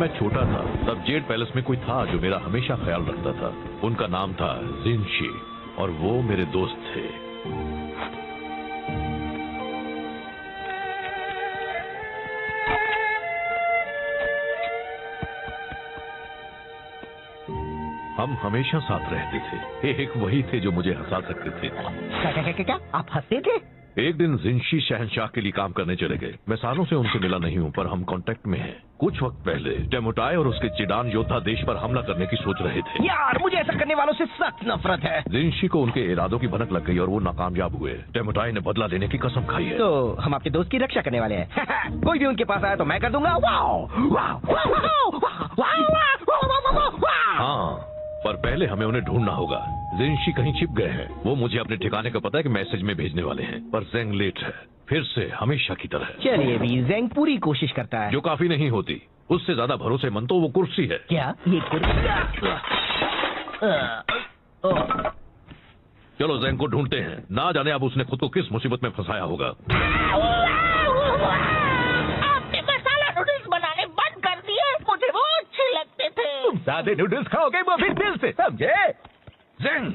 मैं छोटा था तब जेड पैलेस में कोई था जो मेरा हमेशा ख्याल रखता था। उनका नाम था जिनशी और वो मेरे दोस्त थे। हम हमेशा साथ रहते थे। एक वही थे जो मुझे हंसा सकते थे। क्या आप हंसते थे? एक दिन जिनशी शहंशाह के लिए काम करने चले गए। मैं सालों से उनसे मिला नहीं हूँ पर हम कांटेक्ट में हैं। कुछ वक्त पहले टेमुटाई और उसके चिडान योद्धा देश पर हमला करने की सोच रहे थे। यार मुझे ऐसा करने वालों से सख्त नफरत है। जिनशी को उनके इरादों की भनक लग गई और वो नाकामयाब हुए। टेमुटाई ने बदला लेने की कसम खाई है। तो हम आपके दोस्त की रक्षा करने वाले हैं। कोई भी उनके पास आया तो मैं कर दूंगा। हाँ, पर पहले हमें उन्हें ढूंढना होगा। जिनशी कहीं छिप गए हैं। वो मुझे अपने ठिकाने का पता है कि मैसेज में भेजने वाले हैं, पर जेंग लेट है फिर से हमेशा की तरह। चलिए भी, जेंग पूरी कोशिश करता है। जो काफी नहीं होती। उससे ज्यादा भरोसेमंद तो वो कुर्सी है। क्या ये कुर्सी? चलो जेंग को ढूंढते हैं। ना जाने अब उसने खुद को किस मुसीबत में फंसाया होगा। आपने मसाला नूडल्स बनाने बंद कर दिए। मुझे वो अच्छे लगते थे। तुम सादे नूडल्स खाओगे वो भी दिल से, समझे? जेंग,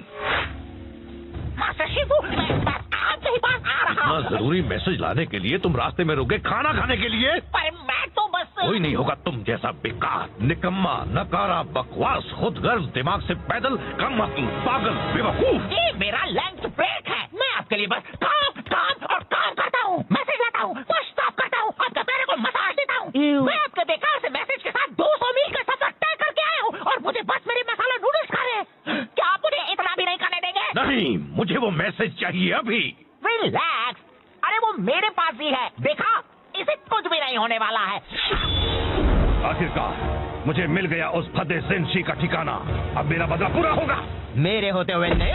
मास्टर शिफू, मैं बस आपके पास आ रहा इतना हूँ। जरूरी मैसेज लाने के लिए तुम रास्ते में रुके खाना खाने के लिए? पर मैं तो बस कोई नहीं होगा तुम जैसा बेकार, निकम्मा, नकारा, बकवास, खुदगर्ज, दिमाग से पैदल, कम अक्ल, पागल, बेवकूफ। ये मेरा लंच ब्रेक है। मैं आपके लिए बस काम काम और काम करता हूँ। मैसेज लाता हूँ, साफ करता हूँ, आपके पैर को मसाज देता हूँ। मैं आपके बेकार से मैसेज के साथ 200 मील का सफर तय करके आया हूँ और मुझे बस मेरे मसाला नूडल्स खा रहे हैं। क्या आप मुझे इतना भी नहीं करने देंगे? नहीं, मुझे वो मैसेज चाहिए अभी। रिलैक्स। अरे वो मेरे पास ही है, देखा? इसे कुछ भी नहीं होने वाला है। आखिरकार मुझे मिल गया उस फदे जिनशी का ठिकाना। अब मेरा बदला पूरा होगा। मेरे होते हुए नहीं।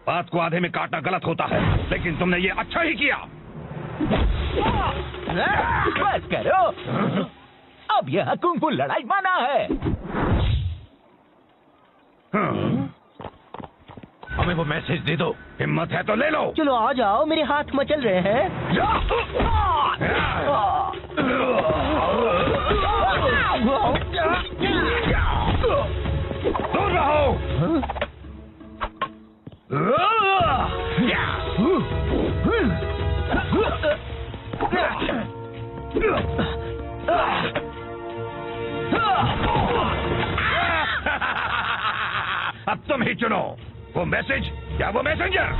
बात को आधे में काटना गलत होता है, लेकिन तुमने ये अच्छा ही किया। बस करो, अब यह कुंग-फू लड़ाई माना है। हमें वो मैसेज दे दो। हिम्मत है तो ले लो। चलो आ जाओ, मेरे हाथ मचल रहे हैं। दूर रहो। अब तुम ही चुनो, वो मैसेज या वो मैसेंजर।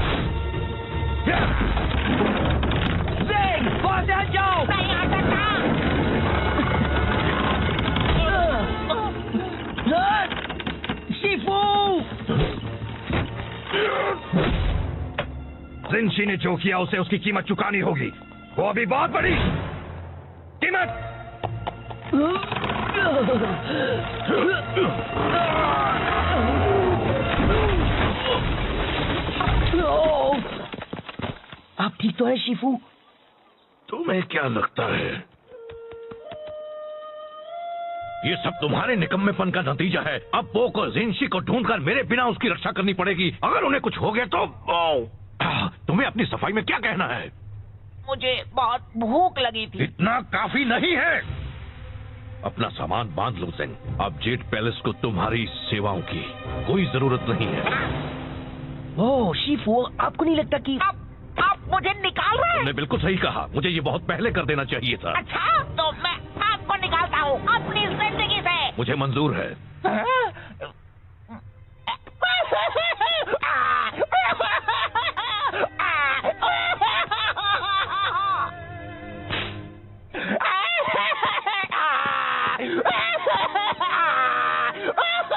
जेंग, वहां से हट जाओ। नहीं आ सकता। शिफू! जिनशी ने जो किया उसे उसकी कीमत चुकानी होगी। वो अभी बहुत बड़ी कीमत। आप ठीक तो है शिफू? तुम्हें क्या लगता है ये सब तुम्हारे निकम्मेपन का नतीजा है? अब वो को जिनशी को ढूंढकर मेरे बिना उसकी रक्षा करनी पड़ेगी। अगर उन्हें कुछ हो गया तो तुम्हें अपनी सफाई में क्या कहना है? मुझे बहुत भूख लगी थी। इतना काफी नहीं है। अपना सामान बांध लो जेंग। अब जेड पैलेस को तुम्हारी सेवाओं की कोई जरूरत नहीं है। ओह शिफू, आपको नहीं लगता कि आप मुझे निकाल रहे हैं? तुमने बिल्कुल सही कहा। मुझे ये बहुत पहले कर देना चाहिए था। अच्छा, तो मैं आपको निकालता हूँ अपनी जिंदगी से। मुझे मंजूर है।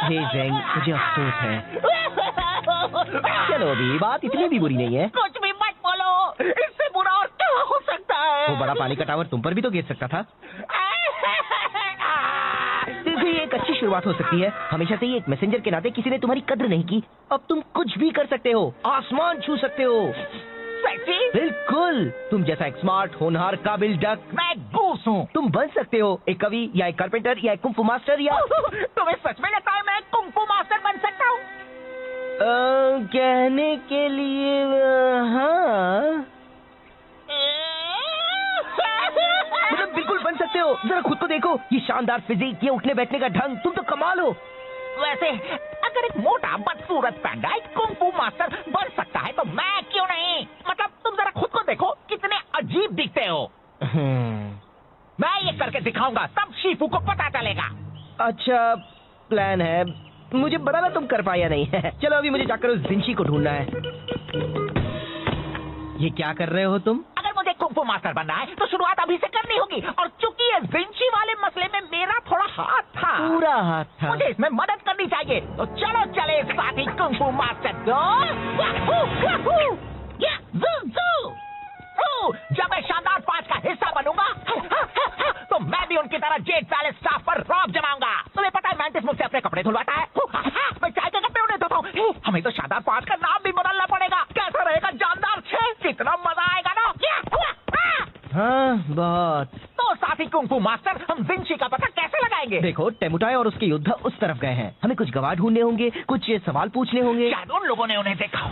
हे जेंग, मुझे अफसोस है। चलो अभी बात इतनी भी बुरी नहीं है। कुछ भी मत बोलो, इससे बुरा और क्या हो सकता है? वो बड़ा पानी का टावर तुम पर भी तो गिर सकता था। देखो ये एक अच्छी शुरुआत हो सकती है। हमेशा से ही एक मैसेंजर के नाते किसी ने तुम्हारी कद्र नहीं की। अब तुम कुछ भी कर सकते हो, आसमान छू सकते हो। सच्ची? बिल्कुल, तुम जैसा एक स्मार्ट, होनहार, काबिल डक। मैं गूस हूँ। तुम बन सकते हो एक कवि या एक कारपेंटर या एक कुंग फू मास्टर या तुम्हें सच में लगता है मैं कुंग फू मास्टर बन सकता हूँ? कहने के लिए हाँ, मतलब बिल्कुल बन सकते हो। हो, जरा खुद को देखो, ये शानदार फिजिक, ये उठने बैठने का ढंग, तुम तो कमाल हो। वैसे अगर एक मोटा बदसूरत पैंडा एक कुंग-फू मास्टर बन सकता है तो मैं क्यों नहीं? मतलब तुम जरा खुद को देखो, कितने अजीब दिखते हो। मैं ये करके दिखाऊंगा, तब शीफू को पता चलेगा। अच्छा प्लान है, मुझे पता ना तुम कर पाया नहीं है। चलो अभी मुझे जाकर उस जिंशी को ढूंढना है। ये क्या कर रहे हो तुम? अगर मुझे कुंग-फू मास्टर बनना है तो शुरुआत अभी से करनी होगी, और चूंकि ये जिंशी वाले मसले में मेरा थोड़ा हाथ था, पूरा हाथ था। मुझे इसमें मदद करनी चाहिए। तो चलो चले साथी कुंग-फू मास्टर को। जब मैं शानदार 5 का हिस्सा बनूंगा तो मैं भी उनकी तरह जेड पैलेस स्टाफ पर रौब जमाऊंगा। तुम्हें पता है मैंटिस मुझसे अपने कपड़े धुलवाता है, मैं चाय के कपड़े उन्हें धोता हूँ। हमें तो शानदार 5 का नाम भी बदलना पड़ेगा। कैसा रहेगा जानदार 6? कितना मजा आएगा ना। हाँ बहुत। तो साथी कुंग-फू मास्टर, हम जिंशी का पता कैसे लगाएंगे? देखो टेमुटाई और उसके योद्धा उस तरफ गए हैं, हमें कुछ गवाह ढूंढने होंगे, कुछ सवाल पूछने होंगे। शायद उन लोगों ने उन्हें देखा हो।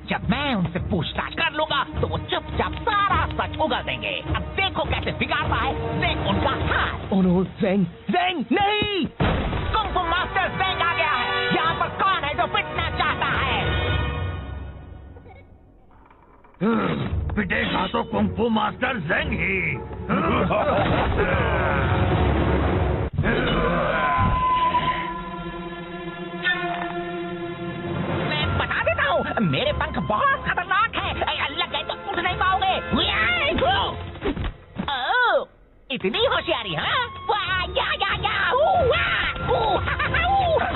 जब मैं उनसे पूछताछ कर लूंगा तो वो चुपचाप सारा सच उगल देंगे। अब देखो कैसे बिगाड़ता है ज़ेंग उनका हाल। ओह नो, ज़ेंग, ज़ेंग नहीं! कुंग-फू मास्टर ज़ेंग आ गया है। यहाँ पर कौन है जो पिटना चाहता है? पिटेगा तो कुंग-फू मास्टर ज़ेंग ही। मैं बता देता हूँ, मेरे पंख बहुत खतरनाक हैं। लग गए तो उठ नहीं पाओगे। ओह, इतनी होशियारी, हाँ?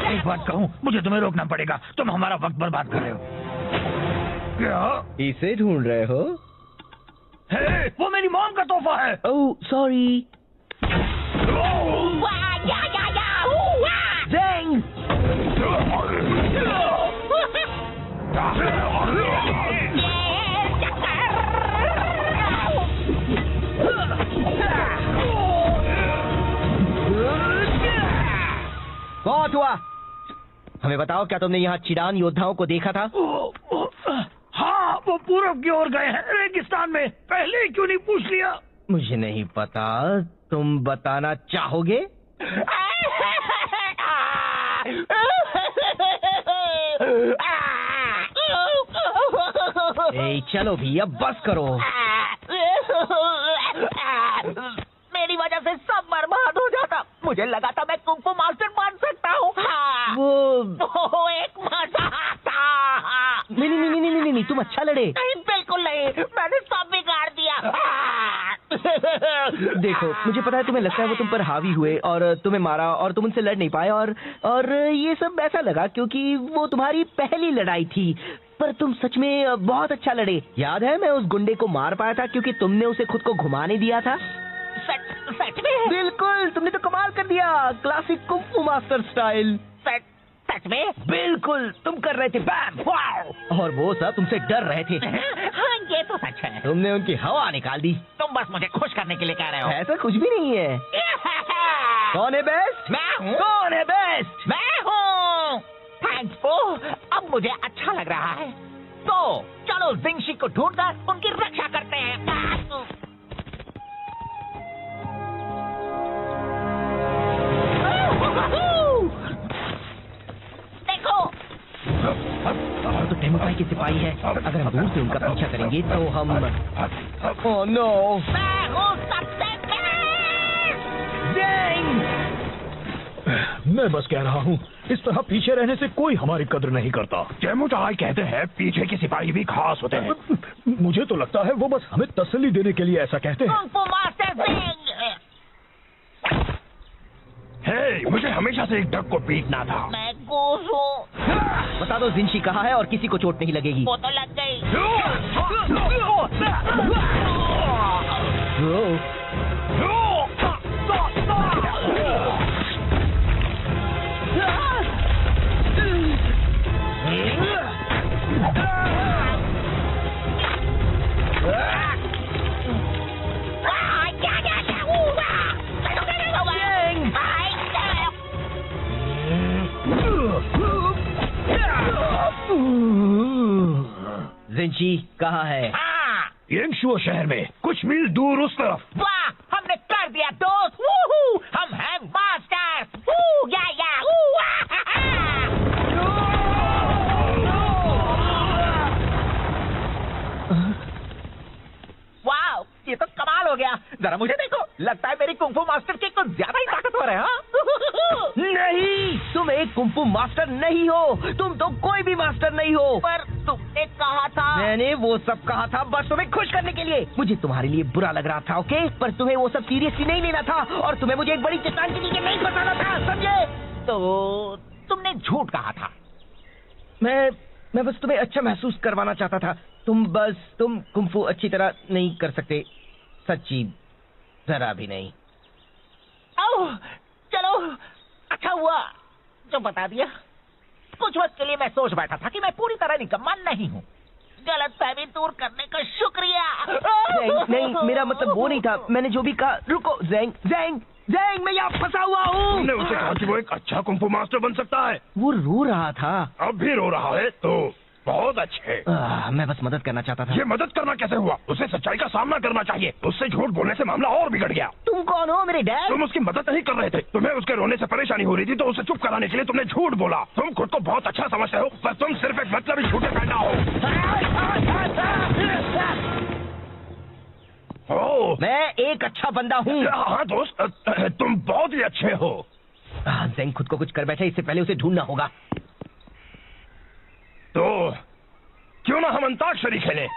एक बात कहूँ, मुझे तुम्हें रोकना पड़ेगा, तुम हमारा वक्त बर्बाद कर रहे हो। क्या? इसे ढूंढ रहे हो? हे, वो मेरी मॉम का तोहफा है। Oh sorry. ज़ेंग! बहुत हुआ। हमें बताओ, क्या तुमने यहाँ चिडान योद्धाओं को देखा था? हाँ, वो पूरब की ओर गए हैं, रेगिस्तान में। पहले ही क्यों नहीं पूछ लिया? मुझे नहीं पता, तुम बताना चाहोगे? ए, चलो भी, अब बस करो। मेरी वजह से सब बर्बाद हो जाता। मुझे लगा था मैं कुंग-फू मास्टर बन सकता हूँ। वो एक मजाक था। नहीं, तुम अच्छा लड़े। नहीं, बिल्कुल नहीं, मैंने सब बिगाड़ दिया। देखो, मुझे पता है तुम्हें लगता है वो तुम पर हावी हुए और तुम्हें मारा और तुम उनसे लड़ नहीं पाए, और ये सब ऐसा लगा क्योंकि वो तुम्हारी पहली लड़ाई थी। पर तुम सच में बहुत अच्छा लड़े। याद है, मैं उस गुंडे को मार पाया था क्योंकि तुमने उसे खुद को घुमाने दिया था। सच में? बिल्कुल, तुमने तो कमाल कर दिया, क्लासिक कुंग-फू मास्टर स्टाइल। सच में? बिल्कुल, तुम कर रहे थे बैम, वाओ! और वो सब तुमसे डर रहे थे। हाँ, ये तो सच है। तुमने उनकी हवा निकाल दी। तुम बस मुझे खुश करने के लिए कह रहे हो। ऐसा कुछ भी नहीं है। कौन है बेस्ट? मैं हूँ। कौन है बेस्ट? मैं हूँ। थैंक्स ब्रो, अब मुझे अच्छा लग रहा है। तो चलो जिंशी को ढूंढकर उनकी रक्षा करते हैं। देखो, तो टेमुटाई के सिपाही है। अगर हम दूर से उनका पीछा करेंगे तो हम ओह नो, मैं हूँ सबसे बेस्ट। ज़ेंग! मैं बस कह रहा हूँ, इस तरह पीछे रहने से कोई हमारी कद्र नहीं करता। टेमुटाई कहते हैं पीछे के सिपाही भी खास होते हैं। मुझे तो लगता है वो बस हमें तसल्ली देने के लिए ऐसा कहते हैं। Kung fu master Zeng! हे, मुझे हमेशा से एक डक को पीटना था। मैं घूस हूँ। बता दो जिंशी कहाँ है और किसी को चोट नहीं लगेगी। वो तो लग गई। जिंशी कहाँ है? हाँ, येंगशुओ शहर में कुछ मील दूर उस तरफ। वाह, हमने जरा मुझे देखो, लगता है मेरी कुंफू मास्टर की कुछ ज्यादा ही ताकतवर है। हाँ? नहीं, तुम एक कुंफू मास्टर नहीं हो, तुम तो कोई भी मास्टर नहीं हो। पर तुमने कहा था। मैंने वो सब कहा था बस तुम्हें खुश करने के लिए। मुझे तुम्हारे लिए बुरा लग रहा था, ओके, पर तुम्हें वो सब सीरियसली नहीं लेना था और तुम्हें मुझे एक बड़ी चट्टान के नीचे नहीं फंसाना था, समझे? तो तुमने झूठ कहा था। मैं बस तुम्हें अच्छा महसूस करवाना चाहता था। तुम कुंफू अच्छी तरह नहीं कर सकते, सच्ची जरा भी नहीं। ओह, चलो अच्छा हुआ जो बता दिया। कुछ वक्त के लिए मैं सोच बैठा था कि मैं पूरी तरह निकम्मा नहीं हूँ। गलतफहमी दूर करने का शुक्रिया। नहीं, मेरा मतलब वो नहीं था। मैंने जो भी कहा, रुको ज़ैंग, मैं यहाँ फंसा हुआ हूँ। तुमने उसे कहा कि वो एक अच्छा कुंफू मास्टर बन सकता है। वो रो रहा था। अब भी रो रहा है तो बहुत अच्छे। मैं बस मदद करना चाहता था। ये मदद करना कैसे हुआ? उसे सच्चाई का सामना करना चाहिए। उससे झूठ बोलने से मामला और बिगड़ गया। तुम कौन हो, मेरे डैड? तुम उसकी मदद नहीं कर रहे थे। तुम्हें उसके रोने से परेशानी हो रही थी तो उसे चुप कराने के लिए तुमने झूठ बोला। तुम खुद को बहुत अच्छा समझते हो पर तुम सिर्फ एक मतलबी झूठे पैदा हो। मैं एक अच्छा बंदा हूँ। हाँ दोस्त, तुम बहुत ही अच्छे हो। ज़ैंग खुद को कुछ कर बैठे, इससे पहले उसे ढूंढना होगा। तो क्यों ना हम अंताक्षरी खेलें?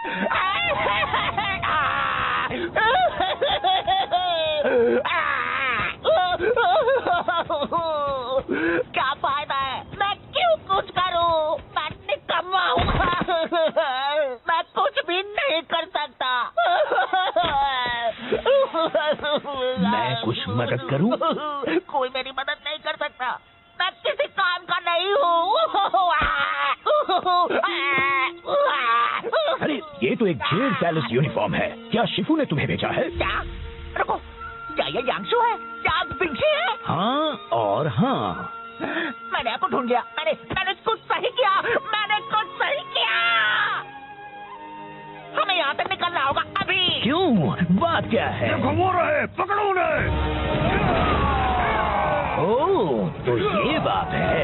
क्या फायदा है? मैं क्यों कुछ करूं? मैं निकम्मा हूँ। मैं कुछ भी नहीं कर सकता। मैं कुछ मदद करूं? कोई मेरी मदद नहीं कर सकता। मैं किसी काम का नहीं हूँ। अरे ये तो एक जेड पैलेस यूनिफॉर्म है। क्या शिफू ने तुम्हें भेजा है? क्या? रुको, क्या ये यांगशु है? क्या विंची है? हाँ और हाँ। मैंने आपको ढूंढ लिया। मैंने कुछ सही किया। हमें यहाँ से निकलना होगा अभी। क्यों? बात क्या है? देखो वो रहे, पकड़ो उन्हें। ओह, तो ये बात है।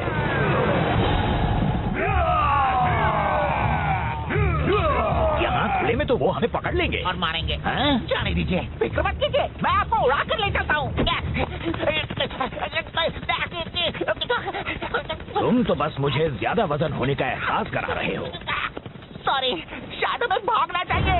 यहाँ खुले में तो वो हमें पकड़ लेंगे और मारेंगे। हाँ? जाने दीजिए, फिक्र मत कीजिए, मैं आपको उड़ा कर ले चलता हूँ। तुम तो बस मुझे ज्यादा वजन होने का एहसास करा रहे हो। सॉरी, शायद हमें भागना चाहिए।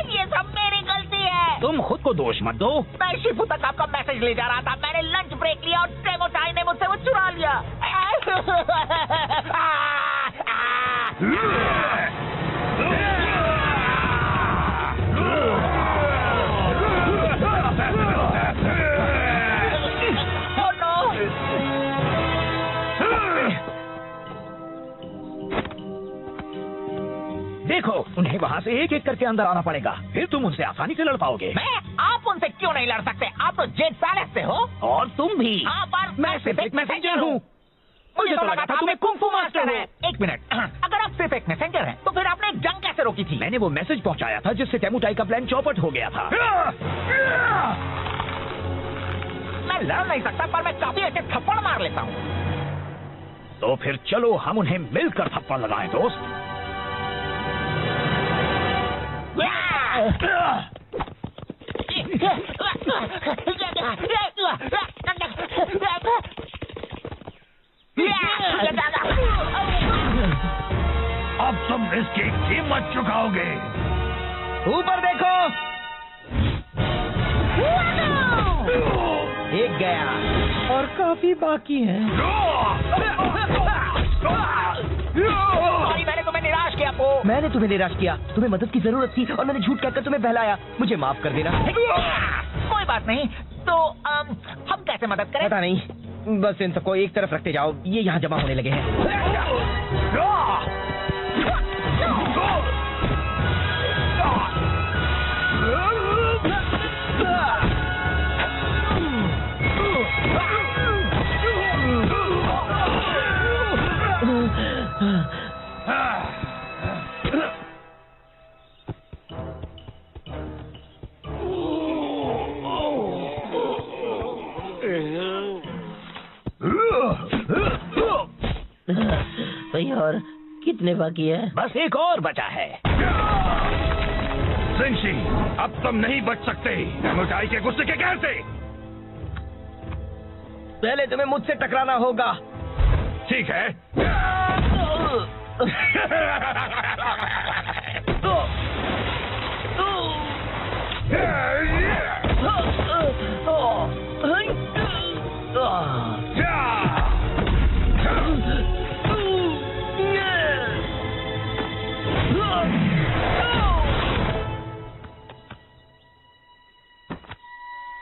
ये सब मेरी गलती है। तुम खुद को दोष मत दो। मैं शिफू तक आपका मैसेज ले जा रहा था। मैंने लंच ब्रेक लिया और टेमो चाय ने मुझसे वो चुरा लिया। देखो, उन्हें वहाँ से एक एक करके अंदर आना पड़ेगा, फिर तुम उनसे आसानी से लड़ पाओगे। आप उनसे क्यों नहीं लड़ सकते? आप तो जेड पैलेस से हो। और तुम भी। हाँ, पर मैं सिर्फ एक मैसेंजर हूँ। मुझे तो लगा था तुम्हें कुंफू मास्टर है। एक मिनट, अगर आप सिर्फ एक मैसेंजर हैं, तो फिर आपने एक जंग कैसे रोकी थी? मैंने वो मैसेज पहुँचाया था जिससे टेमुटाई का प्लान चौपट हो गया था। मैं लड़ नहीं सकता, पर मैं काफी अच्छे थप्पड़ मार लेता हूँ। तो फिर चलो हम उन्हें मिलकर थप्पड़ लगाएं दोस्त। अब तुम इसकी कीमत चुकाओगे। ऊपर देखो। एक गया और काफी बाकी है। मैंने तुम्हें निराश किया पो। मैंने तुम्हें निराश किया। तुम्हें मदद की जरूरत थी और मैंने झूठ कहकर तुम्हें बहलाया। मुझे माफ कर देना। कोई बात नहीं। तो हम कैसे मदद करें? पता नहीं, बस इन सबको एक तरफ रखते जाओ। ये यहाँ जमा होने लगे हैं। कितने बाकी है? बस एक और बचा है। जिनशी, अब तुम नहीं बच सकते समुदाय के गुस्से के कहर से। पहले तुम्हें मुझसे टकराना होगा। ठीक है।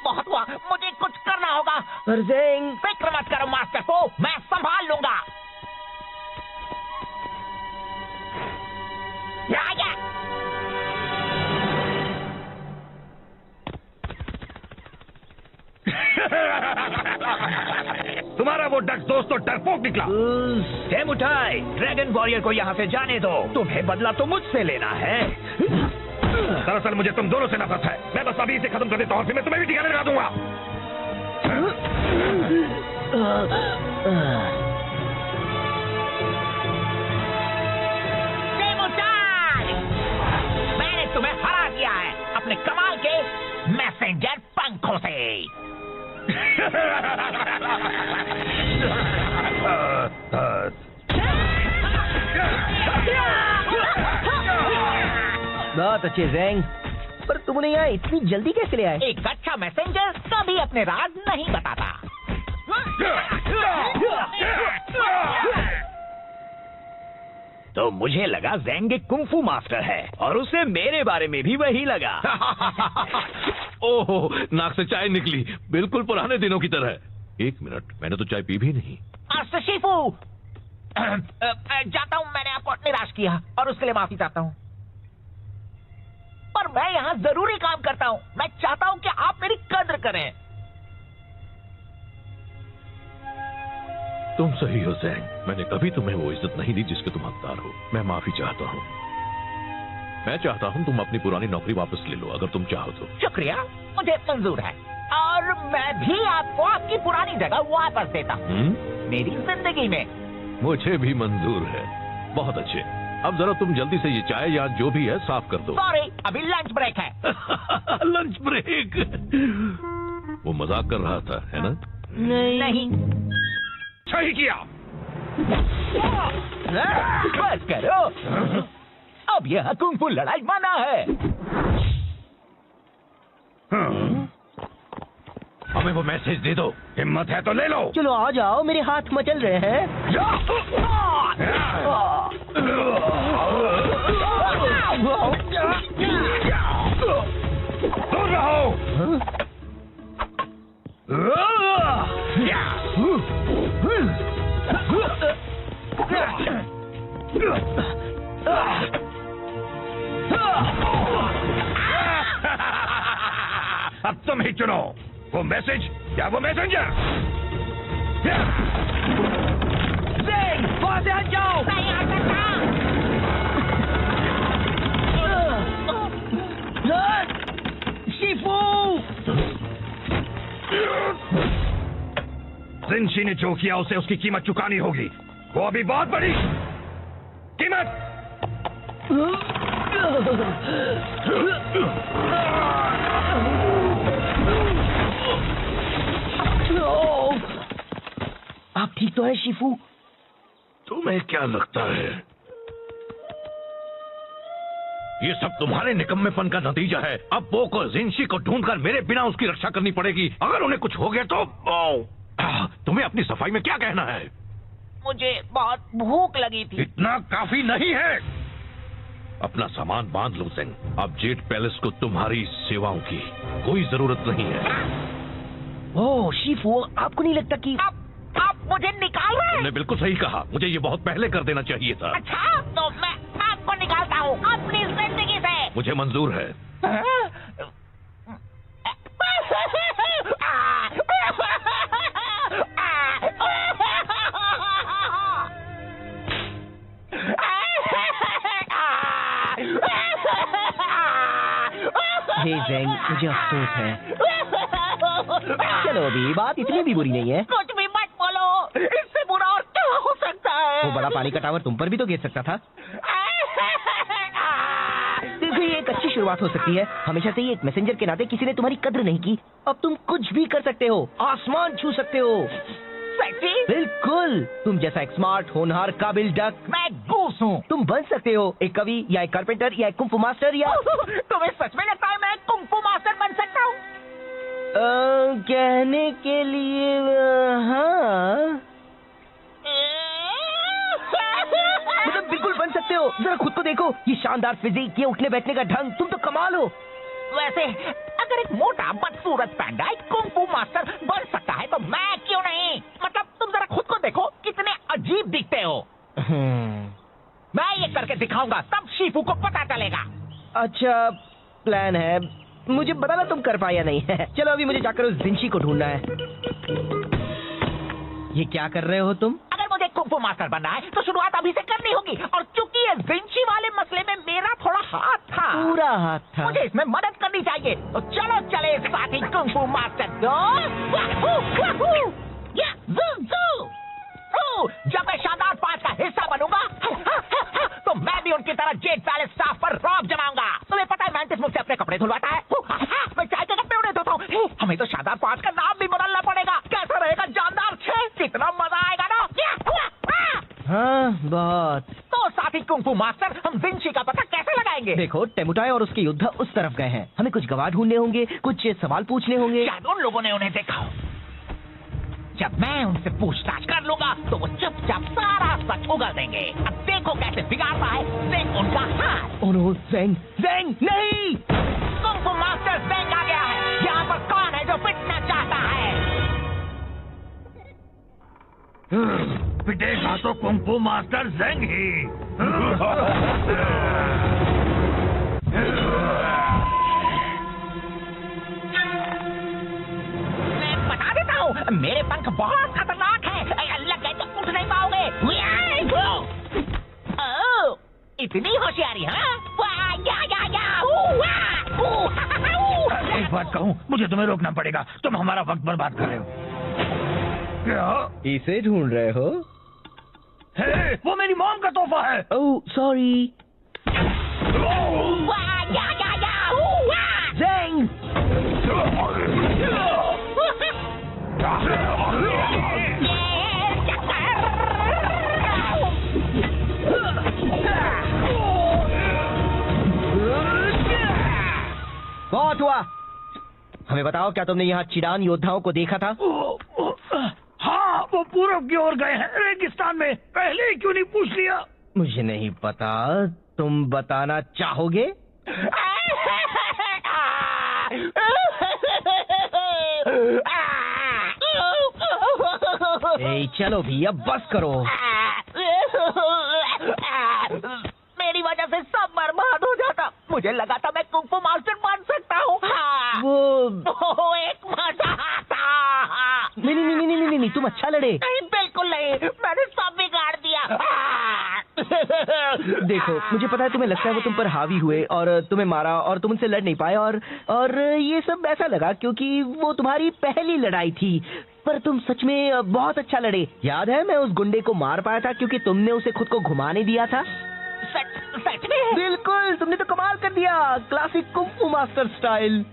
बहुत हुआ, मुझे कुछ करना होगा। ज़ेंग, फिक्र मत करो मास्टर को, मैं संभाल लूंगा। तुम्हारा वो डक दोस्त तो डरपोक निकला। मुठाई, ड्रैगन वॉरियर को यहाँ से जाने दो। तुम्हें बदला तो मुझसे लेना है। दरअसल मुझे तुम दोनों से नफरत है। मैं बस अभी इसे खत्म कर देता हूँ, फिर मैं तुम्हें भी ठिकाने लगा दूंगा। मैंने तुम्हें हरा दिया है अपने कमाल के मैसेंजर पंखों से। बहुत अच्छे ज़ेंग, पर तुम उन्हें यहाँ इतनी जल्दी कैसे ले आए? एक अच्छा मैसेंजर कभी अपने राज नहीं बताता। तो मुझे लगा ज़ेंग एक कुंफू मास्टर है और उसे मेरे बारे में भी वही लगा। ओहो, नाक से चाय निकली, बिल्कुल पुराने दिनों की तरह। एक मिनट, मैंने तो चाय पी भी नहीं। शिफू, जाता हूँ, मैंने आपको निराश किया और उसके लिए माफी चाहता हूँ। पर मैं यहाँ जरूरी काम करता हूँ। मैं चाहता हूँ कि आप मेरी कद्र करें। तुम सही हो ज़ेंग, मैंने कभी तुम्हें वो इज्जत नहीं दी जिसके तुम हकदार हो। मैं माफी चाहता हूँ। मैं चाहता हूँ तुम अपनी पुरानी नौकरी वापस ले लो, अगर तुम चाहो तो। शुक्रिया, मुझे मंजूर है और मैं भी आपको आपकी पुरानी जगह वापस देता हूँ मेरी जिंदगी में। मुझे भी मंजूर है। बहुत अच्छे, अब जरा तुम जल्दी से ये चाय या जो भी है साफ कर दो। सॉरी, अभी लंच ब्रेक है। Lunch break? वो मजाक कर रहा था, है ना? नहीं। सही किया। बस करो, अब यह कुंफू लड़ाई मना है। हमें वो मैसेज दे दो। हिम्मत है तो ले लो। चलो आ जाओ, मेरे हाथ मचल रहे हैं। दूर रहो। अब तुम ही चुनो, वो मैसेज या वो मैसेंजर। वहां से हट जाओ। नहीं आ सकता। शिफू, जिनशी ने जो किया उसे उसकी कीमत चुकानी होगी। वो अभी बहुत बड़ी कीमत। आप ठीक तो है शिफू? तुम्हें क्या लगता है ये सब तुम्हारे निकम्मेपन का नतीजा है? अब वो को जिनशी को ढूंढकर मेरे बिना उसकी रक्षा करनी पड़ेगी। अगर उन्हें कुछ हो गया तो तुम्हें अपनी सफाई में क्या कहना है? मुझे बहुत भूख लगी थी। इतना काफी नहीं है। अपना सामान बांध लो ज़ेंग। अब जेट पैलेस को तुम्हारी सेवाओं की कोई जरूरत नहीं है। ओह शिफू, आपको नहीं लगता कि आप मुझे निकाल रहे हैं? तुमने बिल्कुल सही कहा, मुझे ये बहुत पहले कर देना चाहिए था। अच्छा, तो मैं आपको निकालता हूँ अपनी जिंदगी से। मुझे मंजूर है। हे ज़ेंग, मुझे अफसोस है। चलो अभी बात इतनी भी बुरी नहीं है। कुछ भी मत बोलो, इससे बुरा और क्या हो सकता है? वो वो बड़ा पानी का टावर तुम पर भी तो गिर सकता था। देखो, ये एक अच्छी शुरुआत हो सकती है। हमेशा से ही एक मैसेंजर के नाते किसी ने तुम्हारी कद्र नहीं की। अब तुम कुछ भी कर सकते हो, आसमान छू सकते हो। बिल्कुल, तुम जैसा एक स्मार्ट, होनहार, काबिल डक। मैं गूस हूँ। तुम बन सकते हो एक कवि या एक कारपेंटर या एक कुंफू मास्टर या तुम्हें सच में लगता है मैं कुंफू मास्टर बन सकता हूँ? कहने के लिए हाँ, मतलब बिल्कुल बन सकते हो। जरा खुद को देखो, ये शानदार फिजिक, ये उठने बैठने का ढंग, तुम तो कमाल हो। वैसे अगर एक मोटा बदसूरत पैंडा एक कुंफू मास्टर बन सकता है तो मैं क्यों नहीं? मतलब तुम जरा खुद को देखो, कितने अजीब दिखते हो। मैं ये करके दिखाऊंगा, तब शीफू को पता चलेगा। अच्छा प्लान है, मुझे बताना तुम कर पाया नहीं है। चलो अभी मुझे जाकर उस जिंशी को ढूंढना है। ये क्या कर रहे हो तुम? अगर मुझे कुंफू मास्टर बनना है तो शुरुआत अभी से करनी होगी, और चूंकि ये जिंशी वाले मसले में मेरा थोड़ा हाथ था, पूरा हाथ था। मुझे इसमें मदद करनी चाहिए। तो चलो चले साथी कुंफू मास्टर। जब मैं शानदार 5 का हिस्सा बनूंगा तो मैं भी उनकी तरह जेट पैलेस स्टाफ पर रौब जमाऊंगा। तुम्हें पता है मैंटिस मुझसे अपने कपड़े धुलवाता है, मैं चाय के कपड़े उन्हें धोता हूँ। हमें तो शानदार 5 का नाम भी बदलना पड़ेगा। कैसा रहेगा जानदार 6? कितना मजा आएगा ना। हाँ बहुत। तो साथी कुंफू मास्टर, हम जिंशी का पता कैसे लगाएंगे? देखो, टेमुटाई और उसके योद्धा उस तरफ गए हैं। हमें कुछ गवाह ढूंढने होंगे, कुछ सवाल पूछने होंगे। शायद उन लोगों ने उन्हें देखा हो। जब मैं उनसे पूछताछ कर लूंगा तो वो चुपचाप सारा सच उगल देंगे। अब देखो कैसे बिगाड़ता है ज़ेंग उनका हाथ। ओह नो, ज़ेंग, ज़ेंग नहीं! कुंफू मास्टर ज़ेंग आ गया है। यहाँ पर कौन है जो पिटना चाहता है? पिटेगा तो कुंफू मास्टर ज़ेंग ही। मैं बता देता हूँ, मेरे पंख बहुत खतरनाक हैं। लग गए तो उठ नहीं पाओगे। ओह, इतनी होशियारी, हाँ? एक बात कहूँ, मुझे तुम्हें रोकना पड़ेगा। तुम हमारा वक्त बर्बाद कर रहे हो। क्या? इसे ढूंढ रहे हो? हे, वो मेरी मॉम का तोहफा है। Oh sorry. ज़ेंग! बहुत हुआ। हमें बताओ, क्या तुमने यहाँ चिडान योद्धाओं को देखा था? हाँ, वो पूरब की ओर गए हैं, रेगिस्तान में। पहले ही क्यों नहीं पूछ लिया? मुझे नहीं पता, तुम बताना चाहोगे? ए, चलो भी, अब बस करो। मेरी वजह से सब बर्बाद हो जाता। मुझे लगा था मैं कुंफू मास्टर बन सकता हूँ। वो एक मजा आता। नहीं, तुम अच्छा लड़े। नहीं, बिल्कुल नहीं, मैंने सब बिगाड़ दिया। देखो, मुझे पता है तुम्हें लगता है वो तुम पर हावी हुए और तुम्हें मारा और तुम उनसे लड़ नहीं पाए, और ये सब ऐसा लगा क्योंकि वो तुम्हारी पहली लड़ाई थी। पर तुम सच में बहुत अच्छा लड़े। याद है, मैं उस गुंडे को मार पाया था क्योंकि तुमने उसे खुद को घुमाने दिया था। सच में? बिल्कुल, तुमने तो कमाल कर दिया, क्लासिक कुंफू मास्टर स्टाइल।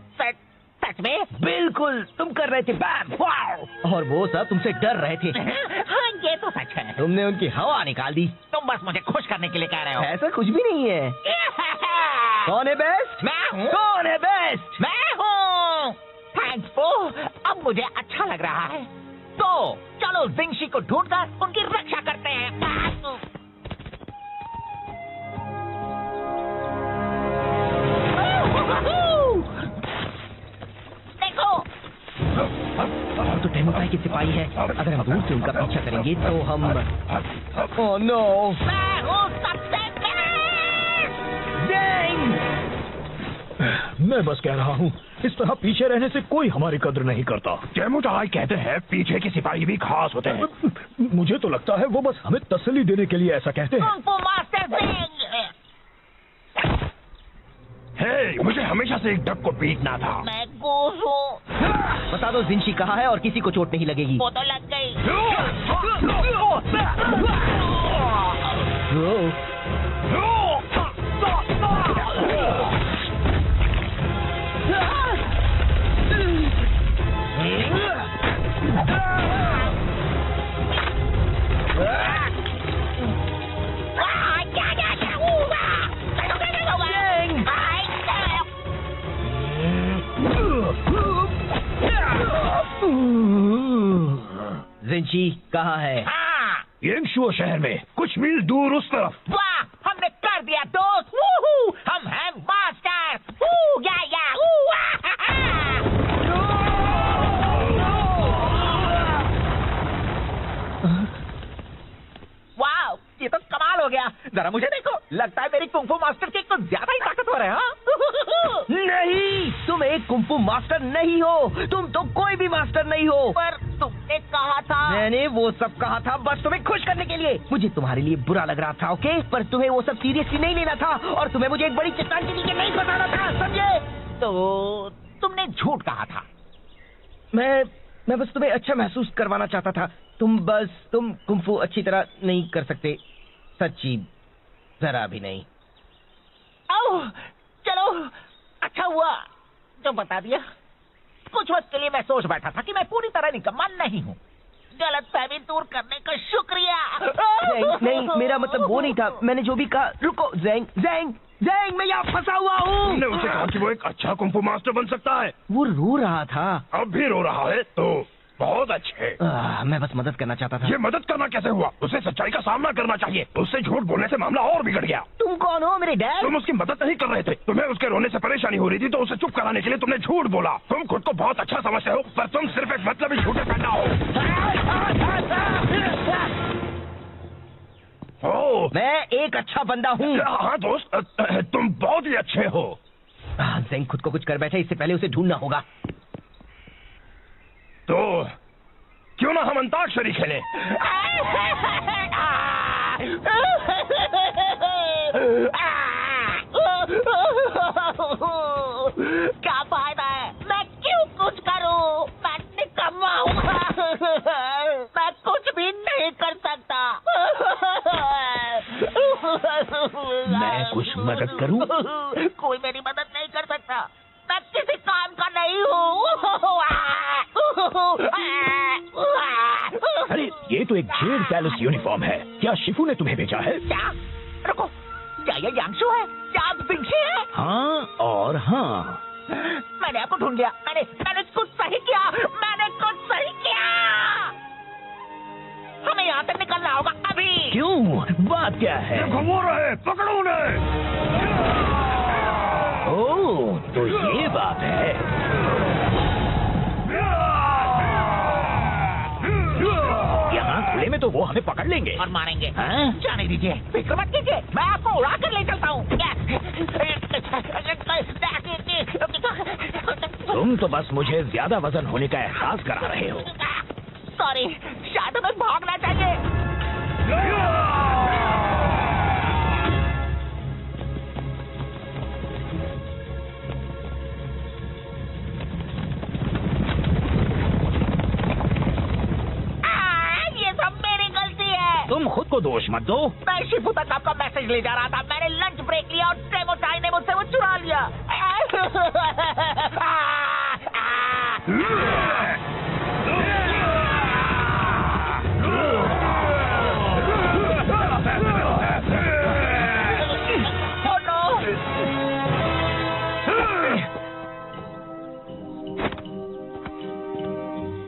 सच में? बिल्कुल, तुम कर रहे थे बैम, वाओ, और वो सब तुमसे डर रहे थे। हाँ, ये तो सच है। तुमने उनकी हवा निकाल दी। तुम बस मुझे खुश करने के लिए कह रहे हो। ऐसा कुछ भी नहीं है। कौन है बेस्ट? मैं हूँ। कौन है बेस्ट? मैं हूँ। थैंक्स पो, अब मुझे अच्छा लग रहा है। तो चलो जिंशी को ढूंढकर उनकी रक्षा करते हैं। देखो, तो टेमुटाई के सिपाही है। अगर हम दूर से उनका पीछा करेंगे तो हम ओह नो, मैं हूँ सबसे बेस्ट। मैं बस कह रहा हूँ, इस तरह पीछे रहने से कोई हमारी कद्र नहीं करता। टेमुटाई कहते हैं पीछे के सिपाही भी खास होते हैं। मुझे तो लगता है वो बस हमें तसल्ली देने के लिए ऐसा कहते हैं। Kung fu master Zeng. हे, मुझे हमेशा से एक डक को पीटना था। मैं गूस हूँ। बता दो जिंशी कहाँ है और किसी को चोट नहीं लगेगी। वो तो लग गई। जिंशी कहाँ है? हाँ, येंगशुओ शहर में कुछ मील दूर उस तरफ। वाह, हमने कर दिया दोस्त। वूहू, हम हैं मास्टर। वू, या, वू, हा, हा। वाह, ये तो कमाल हो गया। जरा मुझे देखो, लगता है मेरी कुंफू मास्टर की कुछ ज्यादा ही ताकतवर है। हाँ? नहीं, तुम एक कुंफू मास्टर नहीं हो। तुम तो कोई भी मास्टर नहीं हो। पर तुमने कहा था। मैंने वो सब कहा था बस तुम्हें खुश करने के लिए। मुझे तुम्हारे लिए बुरा लग रहा था, ओके? पर तुम्हें वो सब सीरियसली नहीं लेना था और तुम्हें मुझे एक बड़ी चट्टान के नीचे नहीं फंसाना था, समझे? तो तुमने झूठ कहा था। मैं बस तुम्हें अच्छा महसूस करवाना चाहता था। तुम कुंफू अच्छी तरह नहीं कर सकते, सच्ची जरा भी नहीं। ओह, चलो, अच्छा हुआ जो बता दिया। कुछ वक्त के लिए मैं सोच बैठा था कि मैं पूरी तरह निकम्मा नहीं हूँ। गलतफहमी दूर करने का शुक्रिया। नहीं, मेरा मतलब वो नहीं था। मैंने जो भी कहा। रुको, ज़ैंग, मैं यहाँ फंसा हुआ हूँ। तुमने उसे कहा कि वो एक अच्छा कुंफू मास्टर बन सकता है। वो रो रहा था। अब भी रो रहा है तो बहुत अच्छे। मैं बस मदद करना चाहता था। ये मदद करना कैसे हुआ? उसे सच्चाई का सामना करना चाहिए। उससे झूठ बोलने से मामला और बिगड़ गया। तुम कौन हो, मेरे डैड? तुम उसकी मदद नहीं कर रहे थे। तुम्हें उसके रोने से परेशानी हो रही थी तो उसे चुप कराने के लिए तुमने झूठ बोला। तुम खुद को बहुत अच्छा समझते हो पर तुम सिर्फ एक मतलबी झूठे पैदा हो। मैं एक अच्छा बंदा हूँ। हाँ दोस्त, तुम बहुत ही अच्छे हो। ज़ैंग खुद को कुछ कर बैठे, इससे पहले उसे ढूंढना होगा। तो क्यों ना हम अंताक्षरी खेलें? क्या फायदा है? मैं क्यों कुछ करूं? मैं निकम्मा हूँ। मैं कुछ भी नहीं कर सकता। मैं कुछ मदद करूं? कोई मेरी मदद नहीं कर सकता। मैं किसी काम का नहीं हूँ। अरे ये तो एक जेड पैलेस यूनिफॉर्म है। क्या शिफू ने तुम्हें भेजा है? क्या? रुको, क्या ये यांगशु है? क्या आप जिंशी है? हाँ और हाँ। मैंने आपको ढूंढ लिया। मैंने कुछ सही किया। हमें यहाँ से निकलना होगा अभी। क्यों? बात क्या है? देखो वो रहे, पकड़ो उन्हें। ओह, तो ये बात है। यहाँ खुले में तो वो हमें पकड़ लेंगे और मारेंगे। हाँ? जाने दीजिए, फिक्र मत कीजिए, मैं आपको उड़ा कर ले चलता हूँ। तुम तो बस मुझे ज्यादा वजन होने का एहसास करा रहे हो। सॉरी, शायद हमें भागना चाहिए। ये सब मेरी गलती है। तुम खुद को दोष मत दो। मैं शिफू तक आपका मैसेज ले जा रहा था। मैंने लंच ब्रेक लिया और डेमो चाय ने मुझसे वो चुरा लिया।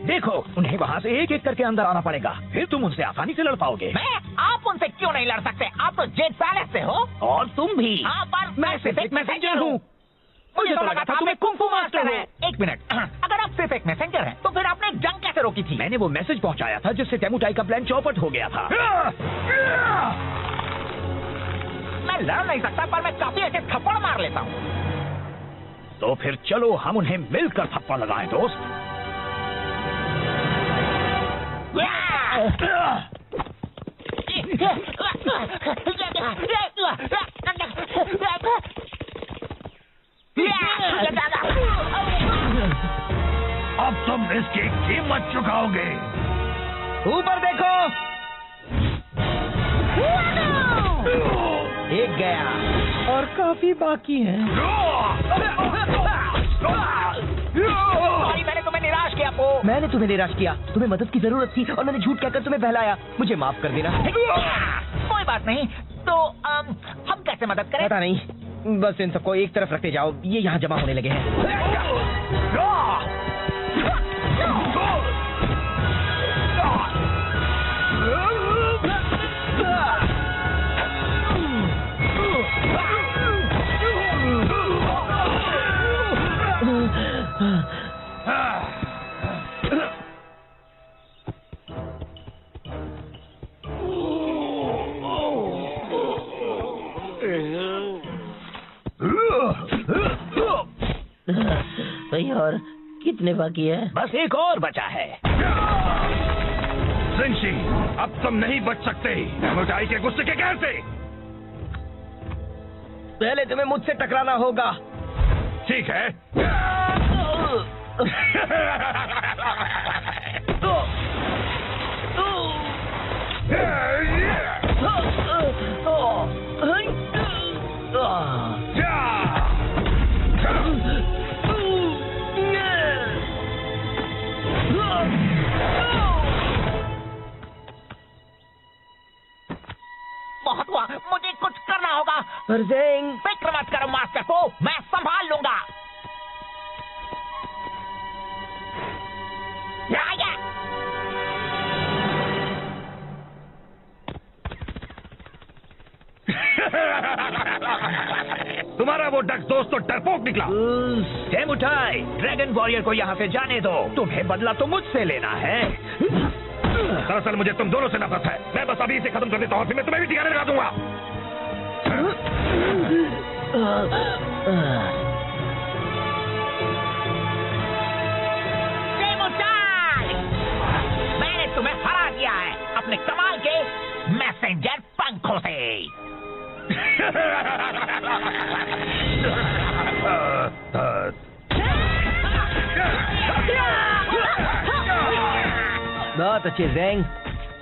देखो, उन्हें वहाँ से एक एक करके अंदर आना पड़ेगा, फिर तुम उनसे आसानी से लड़ पाओगे। आप उनसे क्यों नहीं लड़ सकते? आप तो जेड पैलेस से हो। और तुम भी। हाँ, पर मैं सिर्फ एक मैसेंजर हूँ। मुझे तो लगा था तुम्हें कुंफू मास्टर है। एक मिनट, अगर आप सिर्फ एक मैसेंजर हैं, तो फिर आपने जंग कैसे रोकी थी? मैंने वो मैसेज पहुँचाया था जिससे टेमुटाई का प्लान चौपट हो गया था। मैं लड़ नहीं सकता, पर मैं काफी अच्छे थप्पड़ मार लेता हूँ। तो फिर चलो हम उन्हें मिलकर थप्पड़ लगाएं दोस्त। अब तुम इसकी कीमत चुकाओगे। ऊपर देखो। गया और काफी बाकी है। सॉरी, मैंने तुम्हें निराश किया पो। मैंने तुम्हें निराश किया, तुम्हें मदद की जरूरत थी और मैंने झूठ कहकर तुम्हें बहलाया। मुझे माफ कर देना। कोई बात नहीं, तो हम कैसे मदद करें? पता नहीं, बस इन सबको एक तरफ रखते जाओ, ये यहाँ जमा होने लगे हैं। भाई और कितने बाकी है? बस एक और बचा है। जिंशी, अब तुम नहीं बच सकते डेमोटाई के गुस्से के कहर से। पहले तुम्हें मुझसे टकराना होगा। ठीक है। बहुत हुआ, मुझे कुछ करना होगा। पर ज़ेंग, फिक्र मत करो मास्टर को, मैं संभाल लूंगा। तुम्हारा वो डक दोस्त तो डरपोक निकला। डेमोटाई, ड्रैगन वॉरियर को यहाँ से जाने दो। तुम्हें बदला तो मुझसे लेना है। दरअसल मुझे तुम दोनों से नफरत है। मैं बस अभी इसे खत्म कर देता हूँ, फिर मैं तुम्हें भी ठिकाने लगा दूंगा। डेमोटाई, मैंने तुम्हें हरा दिया है अपने कमाल के मैसेंजर पंखों से। बहुत अच्छे ज़ेंग,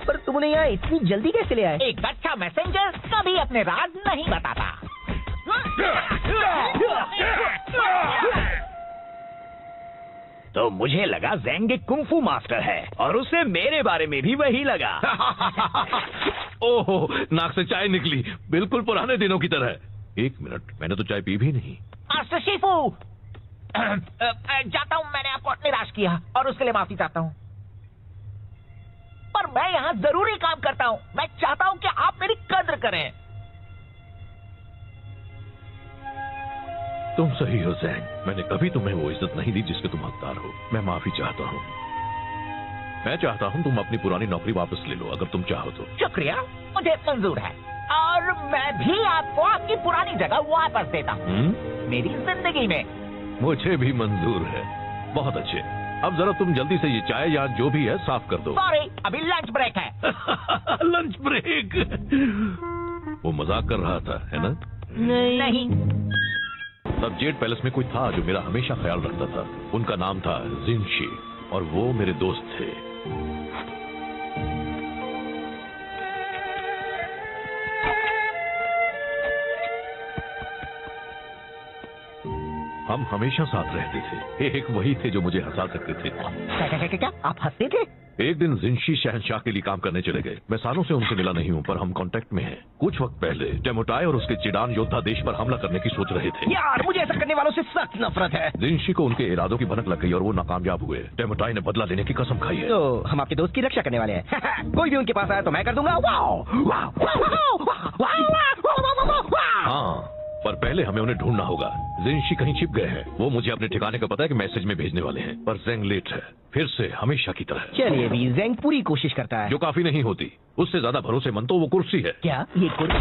पर तुमने यहाँ इतनी जल्दी कैसे ले आए? एक अच्छा मैसेंजर कभी अपने राज नहीं बताता। तो मुझे लगा ज़ेंग एक कुंफू मास्टर है और उसे मेरे बारे में भी वही लगा। ओहो, नाक से चाय निकली, बिल्कुल पुराने दिनों की तरह। एक मिनट, मैंने तो चाय पी भी नहीं। मास्टर शिफू, जाता हूँ, मैंने आपको निराश किया और उसके लिए माफी चाहता हूँ। पर मैं यहाँ जरूरी काम करता हूँ। मैं चाहता हूँ कि आप मेरी कद्र करें। तुम सही हो ज़ेंग, मैंने कभी तुम्हें वो इज्जत नहीं दी जिसके तुम हकदार हो। मैं माफी चाहता हूँ। मैं चाहता हूँ तुम अपनी पुरानी नौकरी वापस ले लो, अगर तुम चाहो तो। शुक्रिया, मुझे मंजूर है और मैं भी आपको आपकी पुरानी जगह वापस देता हूँ मेरी जिंदगी में। मुझे भी मंजूर है। बहुत अच्छे, अब जरा तुम जल्दी से ये चाय या जो भी है साफ कर दो। सॉरी, अभी लंच ब्रेक है। Lunch break? वो मजाक कर रहा था, है ना? नहीं। तब जेड पैलेस में कोई था जो मेरा हमेशा ख्याल रखता था। उनका नाम था जिनशी और वो मेरे दोस्त थे। हम हमेशा साथ रहते थे। एक वही थे जो मुझे हंसा सकते थे। क्या आप हंसते थे? एक दिन जिनशी शहंशाह के लिए काम करने चले गए। मैं सालों से उनसे मिला नहीं हूँ, पर हम कांटेक्ट में हैं। कुछ वक्त पहले डेमोटाई और उसके चिडान योद्धा देश पर हमला करने की सोच रहे थे। यार, मुझे ऐसा करने वालों से सख्त नफरत है। जिनशी को उनके इरादों की भनक लग गई और वो नाकामयाब हुए। डेमोटाई ने बदला लेने की कसम खाई है। तो हम आपके दोस्त की रक्षा करने वाले हैं। कोई भी उनके पास आया तो मैं कर दूंगा। हाँ, पर पहले हमें उन्हें ढूंढना होगा। जिनशी कहीं छिप गए हैं। वो मुझे अपने ठिकाने का पता है कि मैसेज में भेजने वाले हैं, पर ज़ेंग लेट है, फिर से हमेशा की तरह। चलिए भी, ज़ेंग पूरी कोशिश करता है। जो काफी नहीं होती। उससे ज्यादा भरोसेमंद तो वो कुर्सी है। क्या ये कुर्सी?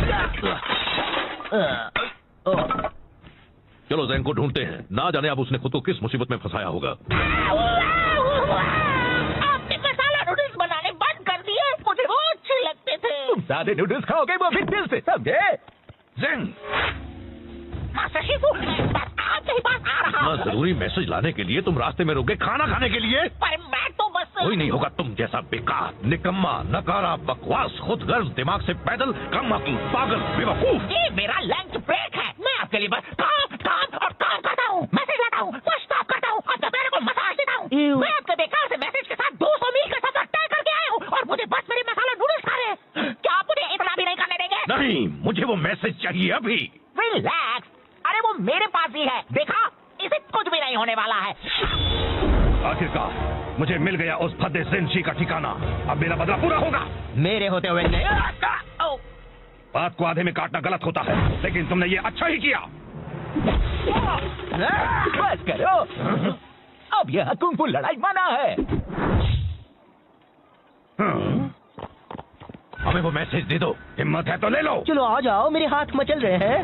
चलो ज़ेंग को ढूंढते हैं। ना जाने अब उसने खुद को किस मुसीबत में फंसाया होगा। आपने मसाला नूडल्स बनाने बंद कर दिए। मुझे वो अच्छे लगते थे। सादे नूडल्स खाओगे वो फिर दिल से, समझे? ज़ेंग, मास्टर शिफू, मैं बस आपके पास आ रहा हूँ। इतना जरूरी मैसेज लाने के लिए तुम रास्ते में रुक गए, खाना खाने के लिए? पर मैं तो बस कोई नहीं होगा तुम जैसा बेकार, निकम्मा, नकारा, बकवास, खुदगर्ज, दिमाग से पैदल, कम अक्ल, पागल, बेवकूफ। ये मेरा लंच ब्रेक है। मैं आपके लिए बस काम काम और काम करता हूँ, मैसेज लाता हूँ, पुश ऑफ करता हूँ, आपके पैर को मसाज देता हूँ। मैं आपके बेकार से मैसेज के साथ 200 मील का सफर तय करके आया हूँ और मुझे बस मेरे मसाला नूडल्स खा रहे हैं। क्या आप मुझे इतना भी नहीं करने देंगे? नहीं, मुझे वो मैसेज चाहिए अभी। रिलैक्स, अरे वो मेरे पास ही है, देखा, इसे कुछ भी नहीं होने वाला है। आखिरकार मुझे मिल गया उस भद्दे जिनशी का ठिकाना। अब मेरा बदला पूरा होगा। मेरे होते हुए नहीं। बात को आधे में काटना गलत होता है, लेकिन तुमने ये अच्छा ही किया। बस करो, अब यह कुंग फू लड़ाई मना है। हमें वो मैसेज दे दो, हिम्मत है तो ले लो। चलो आ जाओ, मेरे हाथ मचल रहे हैं।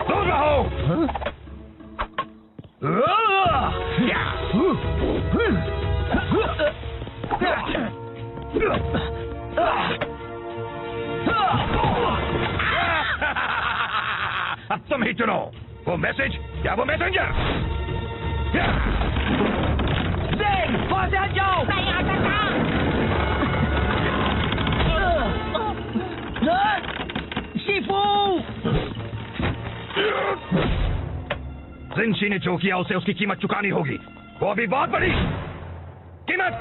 दूर रहो। अब तुम ही चुनो, वो मैसेज या वो मैसेंजर। वहां से हट जाओ। नहीं आ सकता। शिफू, जिनशी ने जो किया उसे उसकी कीमत चुकानी होगी, वो भी बहुत बड़ी कीमत।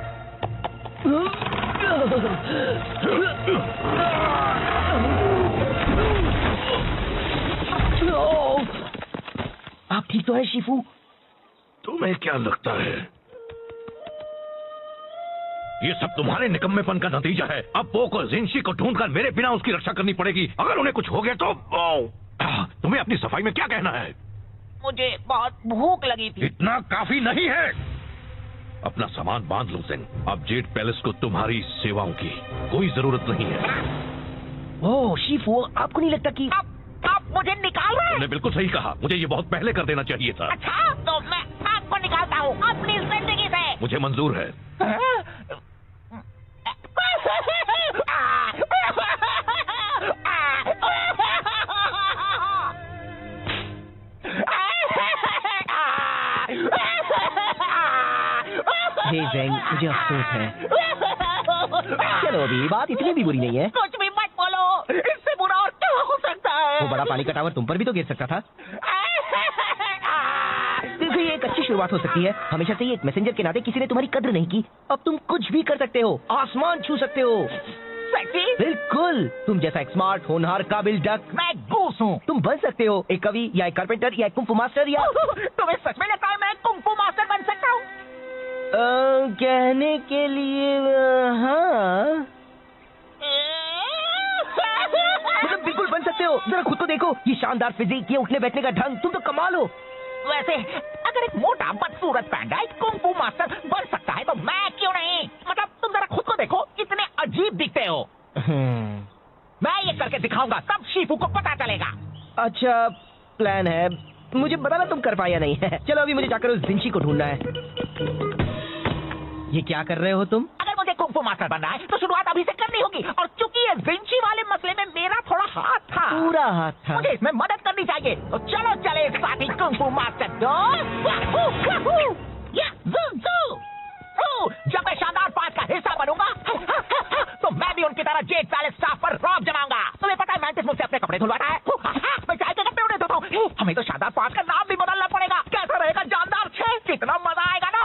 आप ठीक तो है शिफू? तुम्हें क्या लगता है ये सब तुम्हारे निकम्मेपन का नतीजा है? अब पो को जिनशी को ढूंढकर मेरे बिना उसकी रक्षा करनी पड़ेगी। अगर उन्हें कुछ हो गया तो तुम्हें अपनी सफाई में क्या कहना है? मुझे बहुत भूख लगी थी। इतना काफी नहीं है। अपना सामान बांध लो जिन। अब जेड पैलेस को तुम्हारी सेवाओं की कोई जरूरत नहीं है। ओह शिफू, आपको नहीं लगता कि आप मुझे निकाल रहे हैं? तुमने बिल्कुल सही कहा, मुझे ये बहुत पहले कर देना चाहिए था। अच्छा, तो मैं आपको निकालता हूँ अपनी जिंदगी से। मुझे मंजूर है। हे ज़ेंग, मुझे अफसोस है। चलो अभी बात इतनी भी बुरी नहीं है। कुछ भी मत बोलो, इससे बुरा और क्या हो सकता है? वो बड़ा पानी का टावर तुम पर भी तो गिर सकता था। देखो ये एक अच्छी शुरुआत हो सकती है। हमेशा से ही एक मैसेंजर के नाते किसी ने तुम्हारी कद्र नहीं की। अब तुम कुछ भी कर सकते हो, आसमान छू सकते हो। सेक्सी? बिल्कुल, तुम जैसा एक स्मार्ट, होनहार, काबिल डक। मैं गूस हूँ। तुम बन सकते हो एक कवि या एक कारपेंटर या एक कुंग फू मास्टर या तुम्हें सच में लगता है मैं कुंग फू मास्टर बन सकता हूँ? कहने के लिए हाँ, मतलब बिल्कुल बन सकते हो। जरा खुद को देखो, ये शानदार फिजिक, ये उठने बैठने का ढंग, तुम तो कमाल हो। वैसे अगर एक मोटा बदसूरत पैंडा एक कुंग फू मास्टर बन सकता है तो मैं क्यों नहीं? मतलब तुम जरा खुद को देखो, कितने अजीब दिखते हो। मैं ये करके दिखाऊंगा, तब शिफू को पता चलेगा। अच्छा प्लान है, मुझे बताना तुम कर पाया नहीं है। चलो अभी मुझे जाकर उस जिनशी को ढूंढना है। ये क्या कर रहे हो तुम? अगर मुझे कुंग फू मास्टर बनना है तो शुरुआत अभी से करनी होगी, और चूंकि ये जिनशी वाले मसले में मेरा थोड़ा हाथ था, पूरा हाथ था। मुझे इसमें मदद करनी चाहिए। तो चलो चले साथी कुंग फू मास्टर जब मैं शानदार पांच का हिस्सा बनूंगा तो मैं भी उनकी तरह जेड पैलेस स्टाफ पर रौब जमाऊंगा। तुम्हें पता है मैंटिस मुझसे अपने कपड़े धुलवाता है, मैं चाय के कपड़े उन्हें धोता हूँ। हमें तो शानदार पांच का नाम भी बदलना पड़ेगा। कैसा रहेगा जानदार 6? कितना मजा आएगा ना।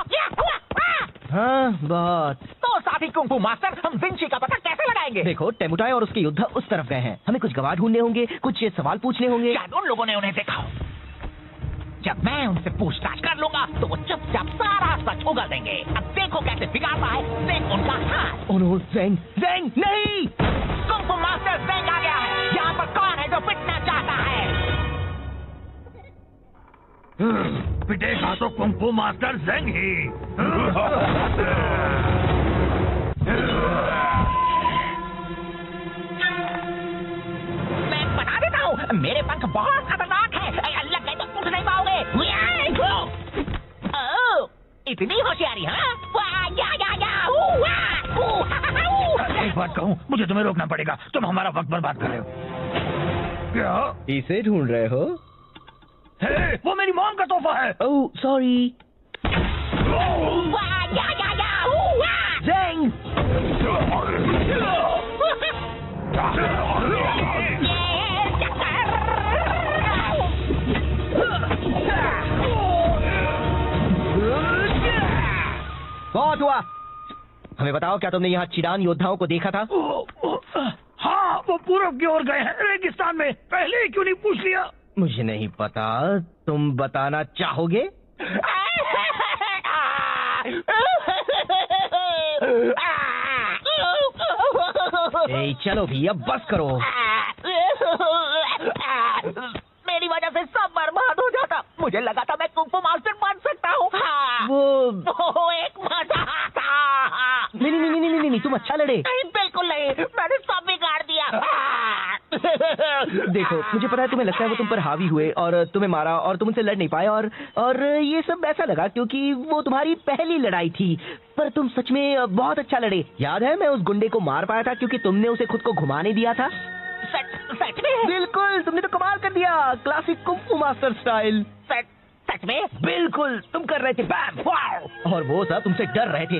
हाँ बहुत। तो साथी कुंग फू मास्टर, हम जिनशी का पता कैसे लगाएंगे? देखो टेमुटाई और उसके योद्धा उस तरफ गए हैं। हमें कुछ गवाह ढूंढने होंगे, कुछ सवाल पूछने होंगे। शायद उन लोगों ने उन्हें देखा हो। जब मैं उनसे पूछताछ कर लूंगा तो वो चुपचाप सारा सच उगल देंगे। अब देखो कैसे बिगाड़ता है ज़ेंग उनका हाथ। ओह नो, ज़ेंग, ज़ेंग नहीं! कुंग फू मास्टर ज़ेंग आ गया है। यहाँ पर कौन है जो पिटना चाहता है? पिटेगा तो कुंग फू मास्टर ज़ेंग ही। मैं बता देता हूँ, मेरे पंख बहुत खतरनाक है। लग गए तो उठ नहीं पाओगे। इतनी होशियारी, हाँ? एक बात कहूँ, मुझे तुम्हें रोकना पड़ेगा। तुम हमारा वक्त बर्बाद कर रहे हो। क्या इसे ढूंढ रहे हो? वो मेरी मॉम का तोहफा है। Oh sorry. ज़ेंग! बहुत हुआ। हमें बताओ, क्या तुमने यहाँ चिडान योद्धाओं को देखा था? हाँ, वो पूरब की ओर गए हैं, रेगिस्तान में। पहले ही क्यों नहीं पूछ लिया? मुझे नहीं पता, तुम बताना चाहोगे? ए, चलो भी, अब बस करो। मेरी वजह से सब बर्बाद हो जाता। मुझे लगा था मैं कुंग फू मास्टर बन सकता हूँ। वो एक मजा था। नहीं, तुम अच्छा लड़े। नहीं, बिल्कुल नहीं, मैंने सब बिगाड़ दिया। देखो, मुझे पता है तुम्हें लगता है वो तुम पर हावी हुए और तुम्हें मारा और तुम उनसे लड़ नहीं पाए और ये सब ऐसा लगा क्योंकि वो तुम्हारी पहली लड़ाई थी। पर तुम सच में बहुत अच्छा लड़े। याद है, मैं उस गुंडे को मार पाया था क्योंकि तुमने उसे खुद को घुमाने दिया था। सच में? बिल्कुल, तुमने तो कमाल कर दिया, क्लासिक कुंग फू मास्टर स्टाइल। सच में? बिल्कुल, तुम कर रहे थे बैम और वो सब तुमसे डर रहे थे।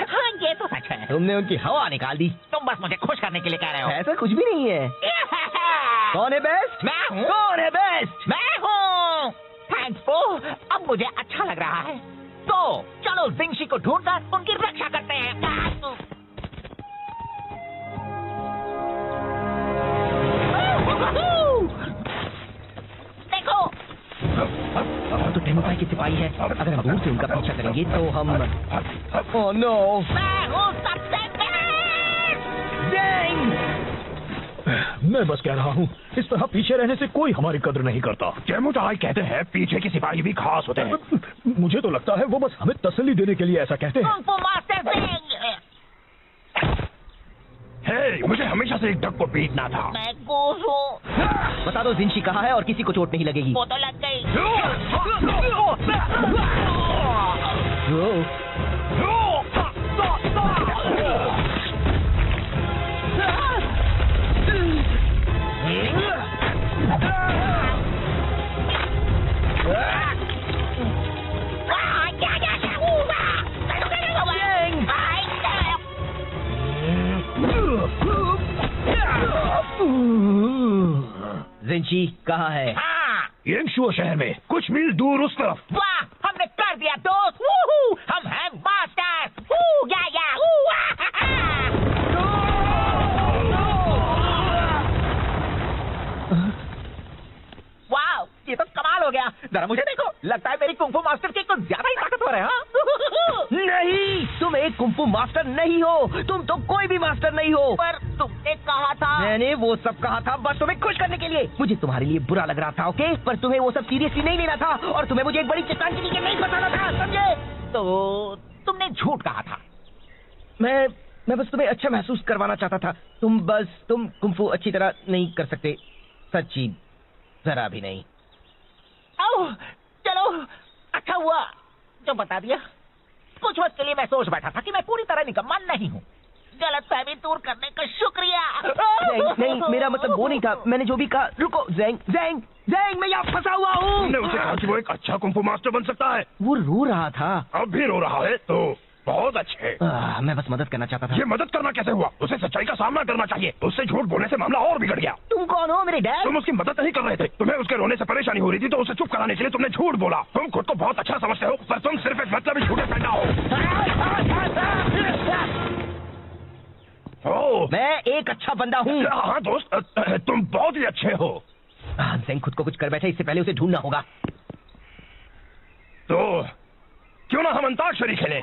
हाँ, ये तो सच है। तुमने उनकी हवा निकाल दी। तुम बस मुझे खुश करने के लिए कह रहे हो। ऐसा कुछ भी नहीं है। कौन है बेस्ट? मैं हूँ। कौन है बेस्ट? मैं हूँ। थैंक्स फू, अब मुझे अच्छा लग रहा है। तो चलो जिंगशी को ढूंढकर उनकी रक्षा करते हैं। देखो, तो टेमुपाई के सिपाही है। अगर हम दूर से उनका पीछा करेंगे तो हम ओह नो, मैं हूँ सबसे बेस्ट। मैं बस कह रहा हूँ, इस तरह पीछे रहने से कोई हमारी कद्र नहीं करता। चेमुटाई कहते हैं पीछे के सिपाही भी खास होते हैं। मुझे तो लगता है वो बस हमें तसल्ली देने के लिए ऐसा कहते हैं। कुंग फू मास्टर ज़ेंग। हे, मुझे हमेशा से एक डक को पीटना था। मैं गोस हूँ। बता दो जिंशी कहाँ है और किसी को चोट नहीं लगेगी। वो तो लग गई। जिंशी कहाँ है? हाँ, येंगशुओ शहर में कुछ मील दूर उस तरफ। वाह, हमने कर दिया दोस्त। वूहू, हम हैं मास्टर। वू, या, वू, वाह, ये तो कमाल हो गया। जरा मुझे देखो, लगता है मेरी कुंग फू मास्टर की कुछ ज्यादा ही ताकतवर है। हाँ? नहीं, तुम एक कुंग फू मास्टर नहीं हो। तुम तो कोई भी मास्टर नहीं हो। पर तुमने कहा था। मैंने वो सब कहा था बस तुम्हें खुश करने के लिए। मुझे तुम्हारे लिए बुरा लग रहा था, ओके? पर तुम्हें वो सब सीरियसली नहीं लेना था और तुम्हें मुझे एक बड़ी चट्टान के नीचे नहीं बताना था, समझे? तो तुमने झूठ कहा था। मैं बस तुम्हें अच्छा महसूस करवाना चाहता था। तुम कुंग फू अच्छी तरह नहीं कर सकते, सच्ची जरा भी नहीं। ओह, चलो, अच्छा हुआ जो बता दिया। कुछ वक्त के लिए मैं सोच बैठा था कि मैं पूरी तरह निकम्मा नहीं हूँ। गलतफहमी दूर करने का शुक्रिया। नहीं, मेरा मतलब वो नहीं था। मैंने जो भी कहा। रुको, ज़ेंग, मैं यहाँ फंसा हुआ हूँ। तुमने उसे कहा कि वो एक अच्छा कुंग फू मास्टर बन सकता है। वो रो रहा था। अब भी रो रहा है तो बहुत अच्छे। मैं बस मदद करना चाहता था। ये मदद करना कैसे हुआ? उसे सच्चाई का सामना करना चाहिए। उससे झूठ बोलने से मामला और बिगड़ गया। तुम कौन हो, मेरे डैड? तुम उसकी मदद नहीं कर रहे थे। तुम्हें उसके रोने से परेशानी हो रही थी तो उसे चुप कराने के लिए तुमने झूठ बोला। तुम खुद को बहुत अच्छा समझते हो पर तुम सिर्फ एक मतलबी झूठे पैदा हो। मैं एक अच्छा बंदा हूँ। हाँ दोस्त, तुम बहुत ही अच्छे हो। ज़ेंग खुद को कुछ कर बैठे, इससे पहले उसे ढूंढना होगा। तो क्यों ना हम अंताक्षरी खेलें?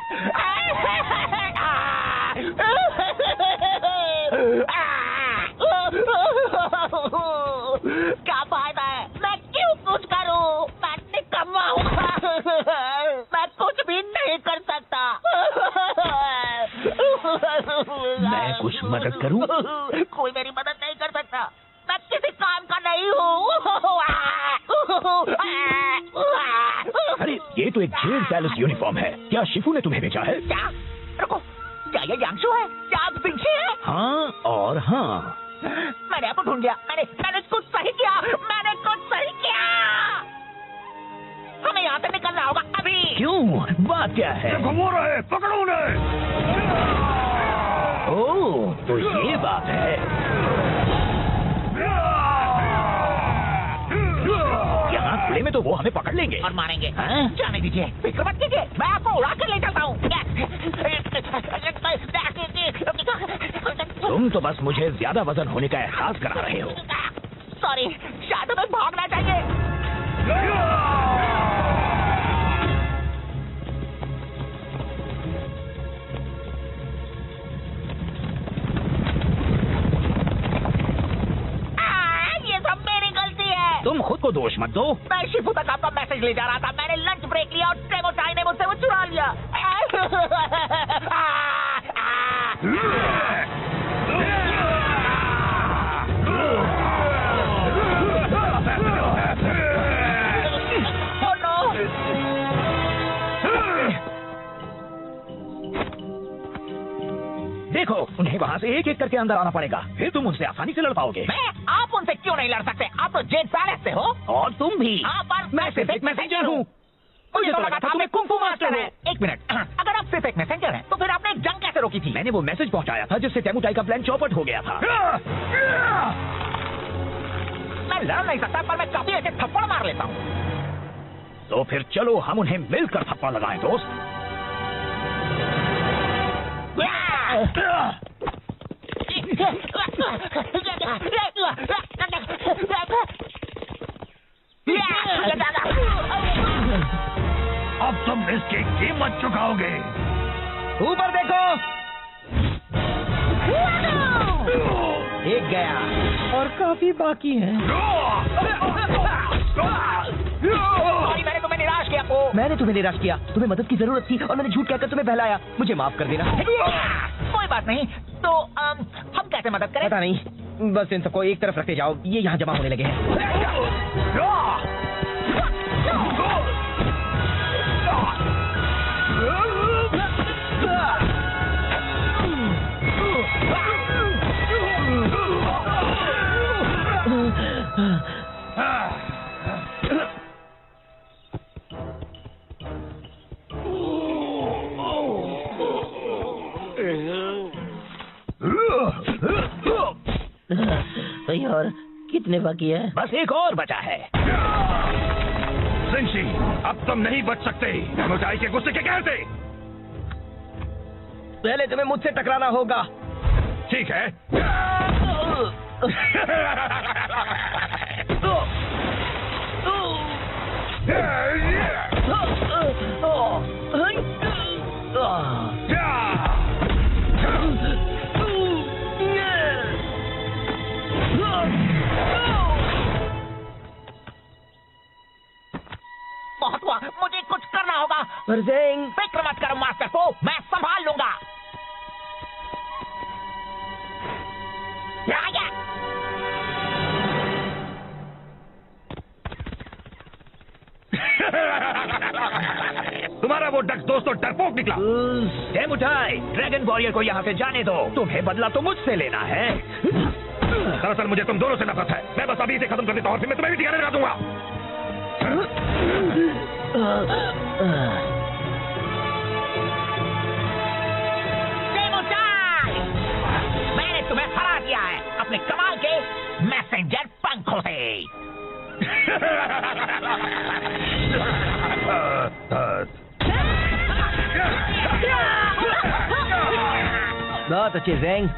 क्या फायदा है? मैं क्यों कुछ करूं? मैं निकम्मा हूँ। मैं कुछ भी नहीं कर सकता। मैं कुछ मदद करूं? कोई मेरी मदद नहीं कर सकता। मैं किसी काम का नहीं हूँ। अरे ये तो एक जेल पैलेस यूनिफॉर्म है। क्या शिफू ने तुम्हें भेजा है? क्या? रुको, क्या ये यांगशु है? क्या आप जिंगशी है? हाँ और हाँ। मैंने आपको ढूंढ लिया। मैंने कुछ सही किया। मैंने कुछ सही किया। यहाँ से निकलना होगा अभी। क्यों? बात क्या है? घुमा रहे, पकड़ो उन्हें। ओह, तो ये बात है। यहाँ खुले में तो वो हमें पकड़ लेंगे और मारेंगे। हाँ? जाने दीजिए, फिक्र मत कीजिए, मैं आपको उड़ा कर ले चलता हूँ। तुम तो बस मुझे ज्यादा वजन होने का एहसास करा रहे हो। सॉरी, शायद हमें भागना चाहिए। ये सब मेरी गलती है। तुम खुद को दोष मत दो। मैं शिफू तक आपका मैसेज ले जा रहा था, मैंने लंच ब्रेक लिया और टेमोचाई ने मुझसे वो चुरा लिया। देखो, उन्हें वहाँ से एक एक करके अंदर आना पड़ेगा, फिर तुम उनसे आसानी से लड़ पाओगे। मैं आप उनसे क्यों नहीं लड़ सकते? आप तो जेट पैलेस से हो। और तुम भी। हाँ, पर मैं सिर्फ एक मैसेंजर हूँ। मुझे तो लगा था तुम्हें कुंफू मास्टर है। एक मिनट, अगर आप सिर्फ एक मैसेंजर हैं, तो फिर आपने एक जंग कैसे रोकी थी? मैंने वो मैसेज पहुँचाया था जिससे टेमुटाई का प्लान चौपट हो गया था। मैं लड़ नहीं सकता, पर मैं काफी ऐसे थप्पड़ मार लेता हूँ। तो फिर चलो हम उन्हें मिलकर थप्पड़ लगाएं, दोस्त। अब तुम इसकी कीमत चुकाओगे। ऊपर देखो। एक गया और काफी बाकी है। मैंने तुम्हें निराश किया। मैंने तुम्हें निराश किया, तुम्हें मदद की जरूरत थी और मैंने झूठ कहकर तुम्हें बहलाया। मुझे माफ कर देना। कोई बात नहीं, तो हम कैसे मदद करें? पता नहीं, बस इन सबको एक तरफ रखते जाओ, ये यहाँ जमा होने लगे हैं। भाई और कितने बाकी है? बस एक और बचा है। जिंशी, अब तुम नहीं बच सकते। टेमुटाई के गुस्से के कहर से। पहले तुम्हें मुझसे टकराना होगा। ठीक है। बहुत हुआ, मुझे कुछ करना होगा। परजेंग, फिक्र मत करो मास्टर को, मैं संभाल लूंगा। तुम्हारा वो डक दोस्त तो डरपोक निकला। टेमुटाई, ड्रैगन वॉरियर को यहाँ से जाने दो। तुम्हें बदला तो मुझसे लेना है। दरअसल मुझे तुम दोनों से नफरत है। मैं बस अभी इसे खत्म कर देता हूँ और फिर मैं तुम्हें भी ठिकाने लगा दूंगा। टेमुटाई, मैंने तुम्हें हरा दिया है अपने कमाल के मैसेंजर पंखों से। बहुत अच्छे ज़ेंग,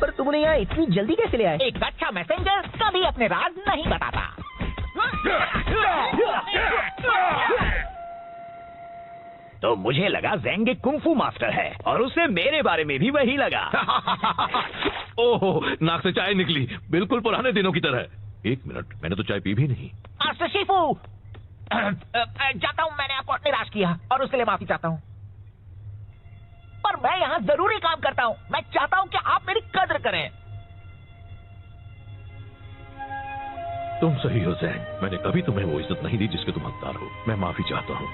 पर तुमने यहाँ इतनी जल्दी कैसे ले आए? एक अच्छा मैसेंजर कभी अपने राज नहीं बताता। तो मुझे लगा ज़ेंग एक कुंफू मास्टर है और उसे मेरे बारे में भी वही लगा। ओहो, नाक से चाय निकली, बिल्कुल पुराने दिनों की तरह। एक मिनट, मैंने तो चाय पी भी नहीं। मास्टर शिफू, जाता हूँ, मैंने आपको निराश किया और उसके लिए माफी चाहता हूँ। पर मैं यहाँ जरूरी काम करता हूँ। मैं चाहता हूँ कि आप मेरी कद्र करें। तुम सही हो ज़ेंग, मैंने कभी तुम्हें वो इज्जत नहीं दी जिसके तुम हकदार हो। मैं माफी चाहता हूँ।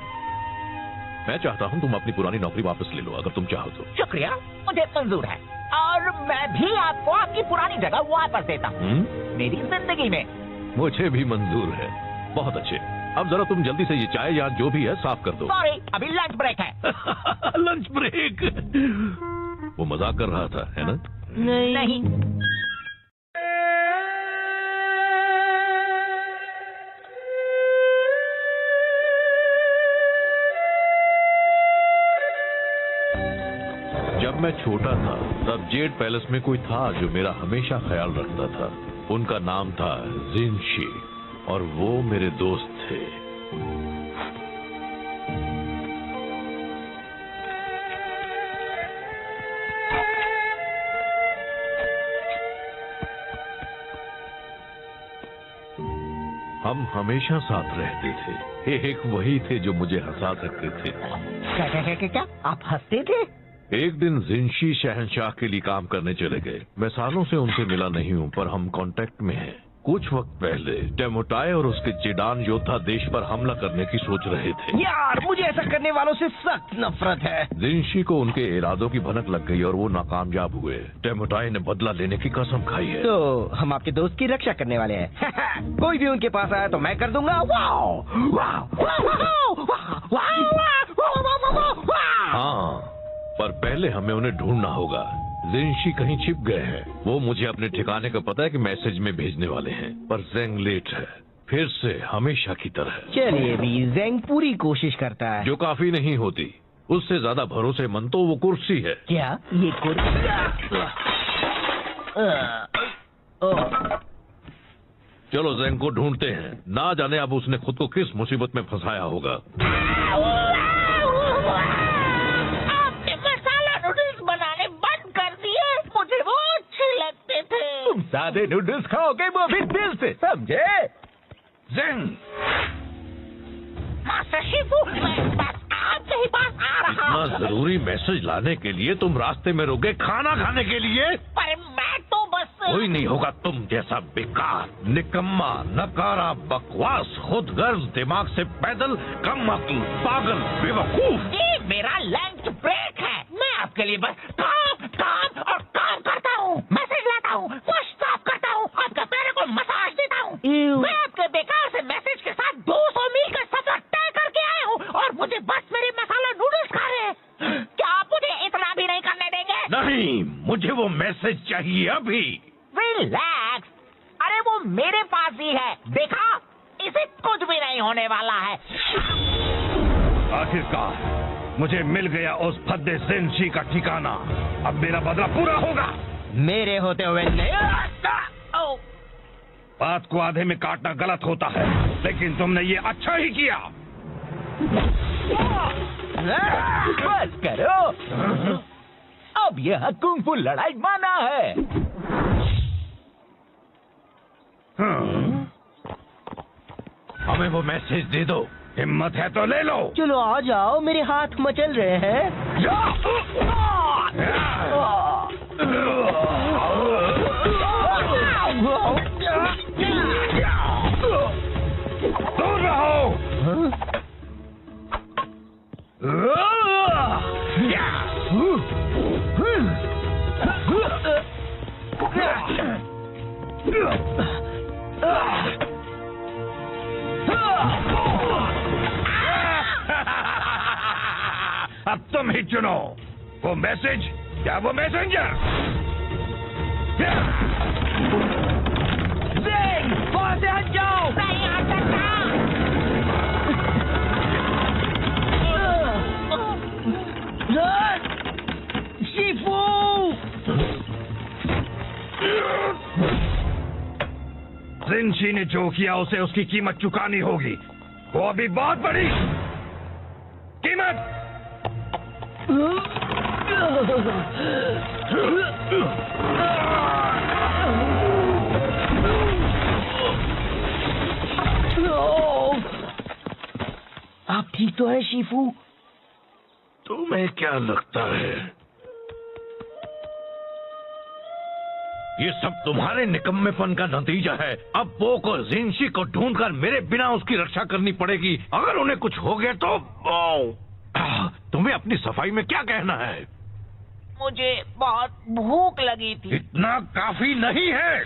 मैं चाहता हूँ तुम अपनी पुरानी नौकरी वापस ले लो, अगर तुम चाहो तो। शुक्रिया, मुझे मंजूर है और मैं भी आपको आपकी पुरानी जगह वापस देता हूँ। मेरी जिंदगी में। मुझे भी मंजूर है। बहुत अच्छे, अब जरा तुम जल्दी से ये चाय या जो भी है साफ कर दो। सॉरी, अभी लंच ब्रेक है। Lunch break. वो मजाक कर रहा था, है ना? नहीं। जब मैं छोटा था तब जेड पैलेस में कोई था जो मेरा हमेशा ख्याल रखता था। उनका नाम था जिनशी और वो मेरे दोस्त थे। हम हमेशा साथ रहते थे। एक वही थे जो मुझे हंसा सकते थे। क्या आप हंसते थे? एक दिन जिनशी शहंशाह के लिए काम करने चले गए। मैं सालों से उनसे मिला नहीं हूँ, पर हम कांटेक्ट में हैं। कुछ वक्त पहले टेमोटाई और उसके जेडान योद्धा देश पर हमला करने की सोच रहे थे। यार, मुझे ऐसा करने वालों से सख्त नफरत है। जिनशी को उनके इरादों की भनक लग गई और वो नाकामयाब हुए। टेमोटाई ने बदला लेने की कसम खाई है। तो हम आपके दोस्त की रक्षा करने वाले हैं। कोई भी उनके पास आया तो मैं कर दूंगा। Wow, wow, wow, wow. हाँ, पर पहले हमें उन्हें ढूंढना होगा। जिनशी कहीं छिप गए हैं। वो मुझे अपने ठिकाने का पता है कि मैसेज में भेजने वाले हैं, पर जेंग लेट है, फिर से हमेशा की तरह। चलिए भी, जेंग पूरी कोशिश करता है। जो काफी नहीं होती। उससे ज्यादा भरोसेमंद तो वो कुर्सी है। क्या ये कुर्सी? चलो जेंग को ढूंढते हैं। ना जाने अब उसने खुद को किस मुसीबत में फंसाया होगा। सादे नूडल्स खाओगे, वो भी दिल से, समझे? जेंग, मास्टर शिफू, मैं बस आपके ही पास आ रहा हूँ। इतना जरूरी मैसेज लाने के लिए तुम रास्ते में रुके खाना खाने के लिए? पर मैं तो बस कोई नहीं होगा तुम जैसा बेकार, निकम्मा, नकारा, बकवास, खुद गर्म, दिमाग से पैदल, कम अक्ल, पागल, बेवकूफ। ये मेरा लंच ब्रेक है। मैं आपके लिए बस काम काम और काम करता हूँ। मैसेज लाता हूँ, वॉश साफ करता हूँ, आपके पैर को मसाज देता हूँ। मैं आपके बेकार से मैसेज के साथ 200 मील का सफर तय करके आया हूँ और मुझे बस मेरे मसाला नूडल्स खा रहे हैं। क्या आप मुझे इतना भी नहीं करने देंगे? नहीं, मुझे वो मैसेज चाहिए अभी। रिलैक्स, अरे वो मेरे पास ही है, देखा? इसे कुछ भी नहीं होने वाला है। आखिरकार मुझे मिल गया उस फद्दे जिनशी का ठिकाना। अब मेरा बदला पूरा होगा। मेरे होते हुए बात को आधे में काटना गलत होता है, लेकिन तुमने ये अच्छा ही किया। बस करो, अब यह कुंग-फू लड़ाई माना है। हमें वो मैसेज दे दो। हिम्मत है तो ले लो। चलो आ जाओ, मेरे हाथ मचल रहे हैं। दूर रहो। अब तुम ही चुनो, वो मैसेज या वो मैसेंजर। वहां से हट जाओ। नहीं आ सकता। शिफू, जिनशी ने जो किया उसे उसकी कीमत चुकानी होगी। वो अभी बहुत बड़ी कीमत। आप ठीक तो है शिफू? तुम्हें क्या लगता है ये सब तुम्हारे निकम्मेपन का नतीजा है? अब पो को जिनशी को ढूंढकर मेरे बिना उसकी रक्षा करनी पड़ेगी। अगर उन्हें कुछ हो गया तो तुम्हें अपनी सफाई में क्या कहना है? मुझे बहुत भूख लगी थी। इतना काफी नहीं है।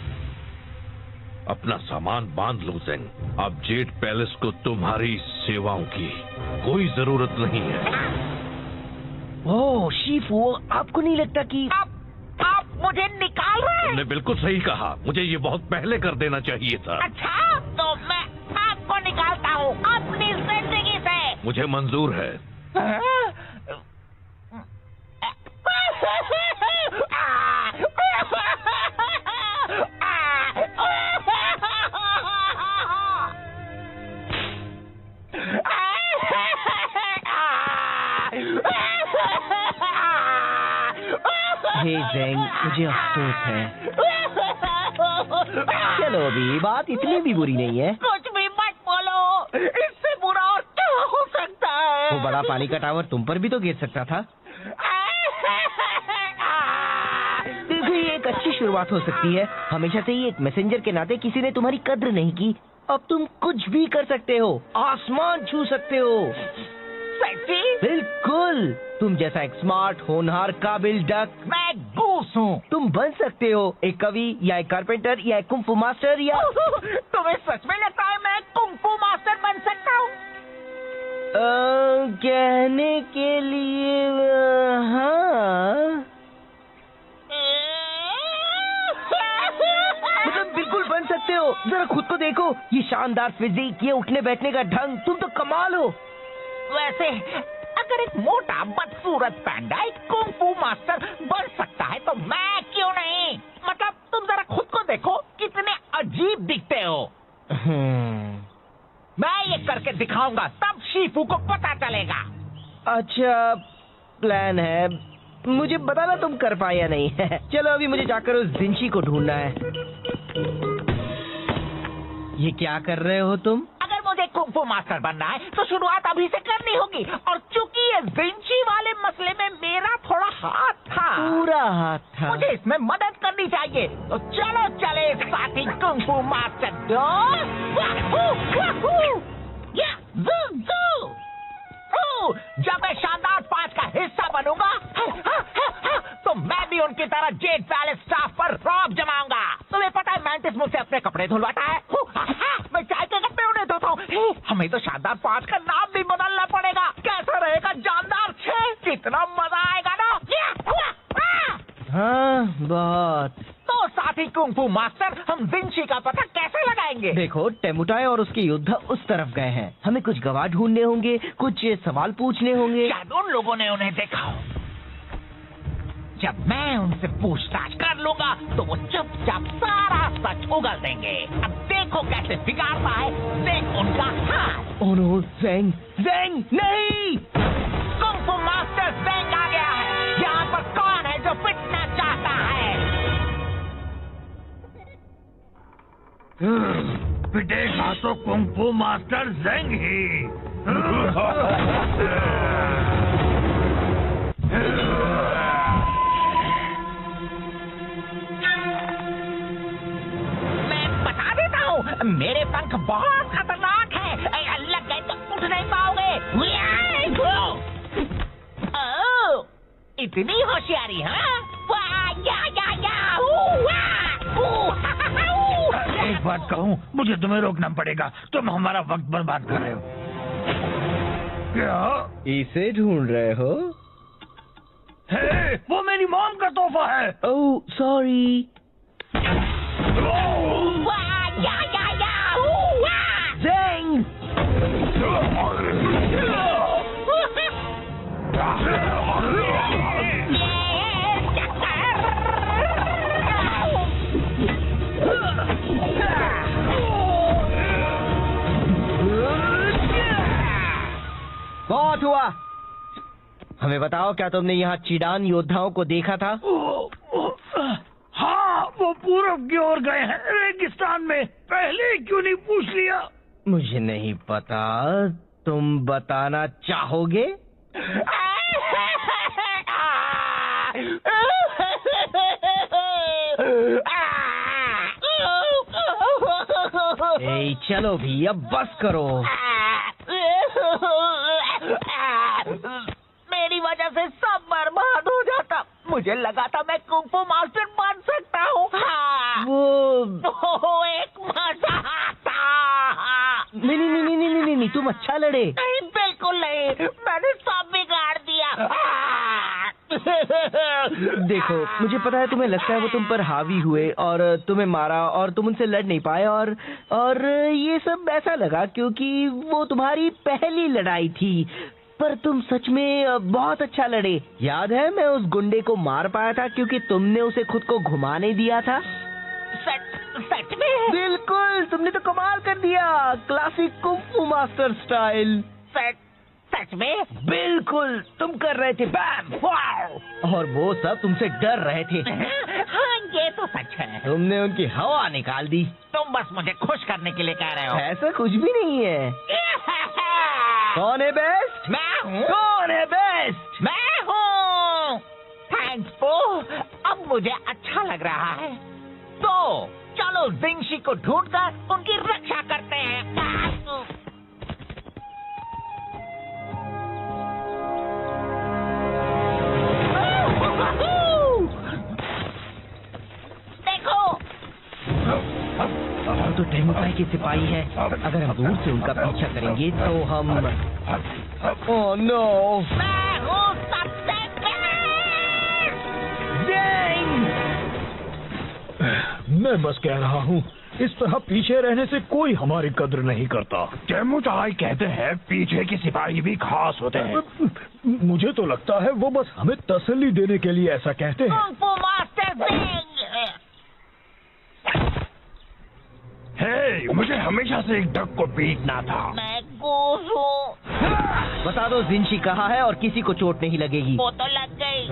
अपना सामान बांध लो ज़ेंग। अब जेड पैलेस को तुम्हारी सेवाओं की कोई जरूरत नहीं है। ओह शिफू, आपको नहीं लगता कि आप मुझे निकाल रहे हैं? तुमने बिल्कुल सही कहा, मुझे ये बहुत पहले कर देना चाहिए था। अच्छा, तो मैं आपको निकालता हूँ अपनी जिंदगी से। मुझे मंजूर है। हे ज़ेंग, मुझे अफसोस है। चलो अभी बात इतनी भी बुरी नहीं है। कुछ भी मत बोलो, इससे बुरा और क्या हो सकता है? वो बड़ा पानी का टावर तुम पर भी तो गिर सकता था। देखो, ये एक अच्छी शुरुआत हो सकती है। हमेशा से ही एक मैसेंजर के नाते किसी ने तुम्हारी कद्र नहीं की। अब तुम कुछ भी कर सकते हो, आसमान छू सकते हो। सच्ची? बिल्कुल, तुम जैसा एक स्मार्ट, होनहार, काबिल डक। मैं गूस हूँ। तुम बन सकते हो एक कवि या एक कारपेंटर या एक कुंफू मास्टर या तुम्हें सच में लगता है मैं कुंफू मास्टर बन सकता हूँ? कहने के लिए हाँ, मतलब बिल्कुल बन सकते हो। जरा खुद को देखो, ये शानदार फिजिक, ये उठने बैठने का ढंग, तुम तो कमाल हो। वैसे अगर एक मोटा बदसूरत पैंडा एक कुंफू मास्टर बन सकता है तो मैं क्यों नहीं? मतलब तुम जरा खुद को देखो, कितने अजीब दिखते हो। मैं ये करके दिखाऊंगा, तब शिफू को पता चलेगा। अच्छा प्लान है, मुझे बताना तुम कर पाए या नहीं। चलो अभी मुझे जाकर उस जिंशी को ढूंढना है। ये क्या कर रहे हो तुम? अगर मुझे कुंफू मास्टर बनना है तो शुरुआत अभी से करनी होगी, और चूंकि ये जिंशी वाले मसले में मेरा थोड़ा हाथ था, पूरा हाथ था, मुझे इसमें मदद करनी चाहिए। तो चलो चले साथी कुंफू मास्टर। जब मैं शानदार 5 का हिस्सा बनूंगा तो मैं भी उनकी तरह जेड पैलेस स्टाफ पर रौब जमाऊंगा। तुम्हें पता है मैंटिस मुझसे अपने कपड़े धुलवाता है, मैं चाय के कपड़े उन्हें धोता हूँ। हमें तो शानदार 5 का नाम भी बदलना पड़ेगा। कैसा रहेगा जानदार 6? कितना मजा आएगा ना। हाँ बहुत। तो साथी कुंफू मास्टर, हम जिंशी का पता कैसे लगाएंगे? देखो, टेमुटाई और उसके योद्धा उस तरफ गए हैं। हमें कुछ गवाह ढूंढने होंगे, कुछ सवाल पूछने होंगे। शायद उन लोगों ने उन्हें देखा हो। जब मैं उनसे पूछताछ कर लूंगा तो वो चुपचाप सारा सच उगल देंगे। अब देखो कैसे बिगाड़ता है, देख उनका हाथ। ओह नो, ज़ेंग, ज़ेंग नहीं! कुंफू मास्टर ज़ेंग आ गया है। यहाँ पर कौन है जो पिटना चाहता है? पिटेगा तो कुंफू मास्टर ज़ेंग ही। मैं बता देता हूँ, मेरे पंख बहुत खतरनाक है। लग गए तो उठ नहीं पाओगे। ओह, इतनी होशियारी, हाँ? एक बात कहूँ, मुझे तुम्हें रोकना पड़ेगा। तुम हमारा वक्त बर्बाद कर रहे हो। क्या इसे ढूंढ रहे हो? है? वो मेरी मॉम का तोहफा है। Oh sorry. ज़ेंग! बहुत हुआ। हमें बताओ, क्या तुमने यहाँ चीडान योद्धाओं को देखा था? हाँ, वो पूरब की ओर गए हैं, रेगिस्तान में। पहले क्यों नहीं पूछ लिया? मुझे नहीं पता, तुम बताना चाहोगे? ए, चलो भी, अब बस करो। मेरी वजह से सब बर्बाद हो जाता। मुझे लगा था मैं कुंफू मास्टर बन सकता हूँ। हाँ। वो तो एक नहीं, तुम अच्छा लड़े। नहीं, बिल्कुल नहीं, मैंने सब बिगाड़ दिया। देखो, मुझे पता है तुम्हें लगता है वो तुम पर हावी हुए और तुम्हें मारा और तुम उनसे लड़ नहीं पाए और ये सब ऐसा लगा क्योंकि वो तुम्हारी पहली लड़ाई थी। पर तुम सच में बहुत अच्छा लड़े। याद है मैं उस गुंडे को मार पाया था क्योंकि तुमने उसे खुद को घुमाने दिया था। सच में? बिल्कुल, तुमने तो कमाल कर दिया, क्लासिक कुंफू मास्टर स्टाइल। सच में? बिल्कुल, तुम कर रहे थे बैम वाओ, और वो सब तुमसे डर रहे थे। हाँ, ये तो सच है। तुमने उनकी हवा निकाल दी। तुम बस मुझे खुश करने के लिए कह रहे हो। ऐसा कुछ भी नहीं है। कौन है बेस्ट? मैं हूँ। कौन है बेस्ट? मैं हूँ। थैंक्स पो, अब मुझे अच्छा लग रहा है। तो चलो जिंशी को ढूंढकर उनकी रक्षा करते हैं। देखो, तो टेमुकाई के सिपाही है। अगर हम दूर से उनका पीछा करेंगे तो हम ओह नो, मैं हूँ सबसे बेस्ट। मैं बस कह रहा हूँ, इस तरह पीछे रहने से कोई हमारी कद्र नहीं करता। चेमुचाई कहते हैं पीछे के सिपाही भी खास होते हैं। मुझे तो लगता है वो बस हमें तसल्ली देने के लिए ऐसा कहते हैं। कुंफू मास्टर जिंग। हे, मुझे हमेशा से एक डक को पीटना था। मैं गूस हूँ। बता दो जिंशी कहाँ है और किसी को चोट नहीं लगेगी। वो तो लग गई।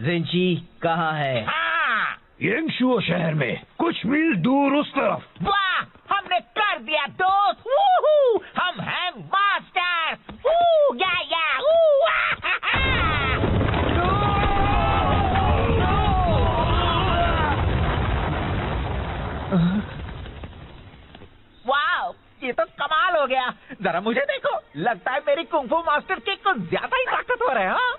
जिंशी कहाँ है? हाँ, येंगशुओ शहर में कुछ मील दूर उस तरफ। वाह, हमने कर दिया दोस्त। वूहू, हम हैं मास्टर। वू, या, वू, वाह, ये तो कमाल हो गया। जरा मुझे देखो, लगता है मेरी कुंफू मास्टर की कुछ ज्यादा ही ताकतवर है। हाँ?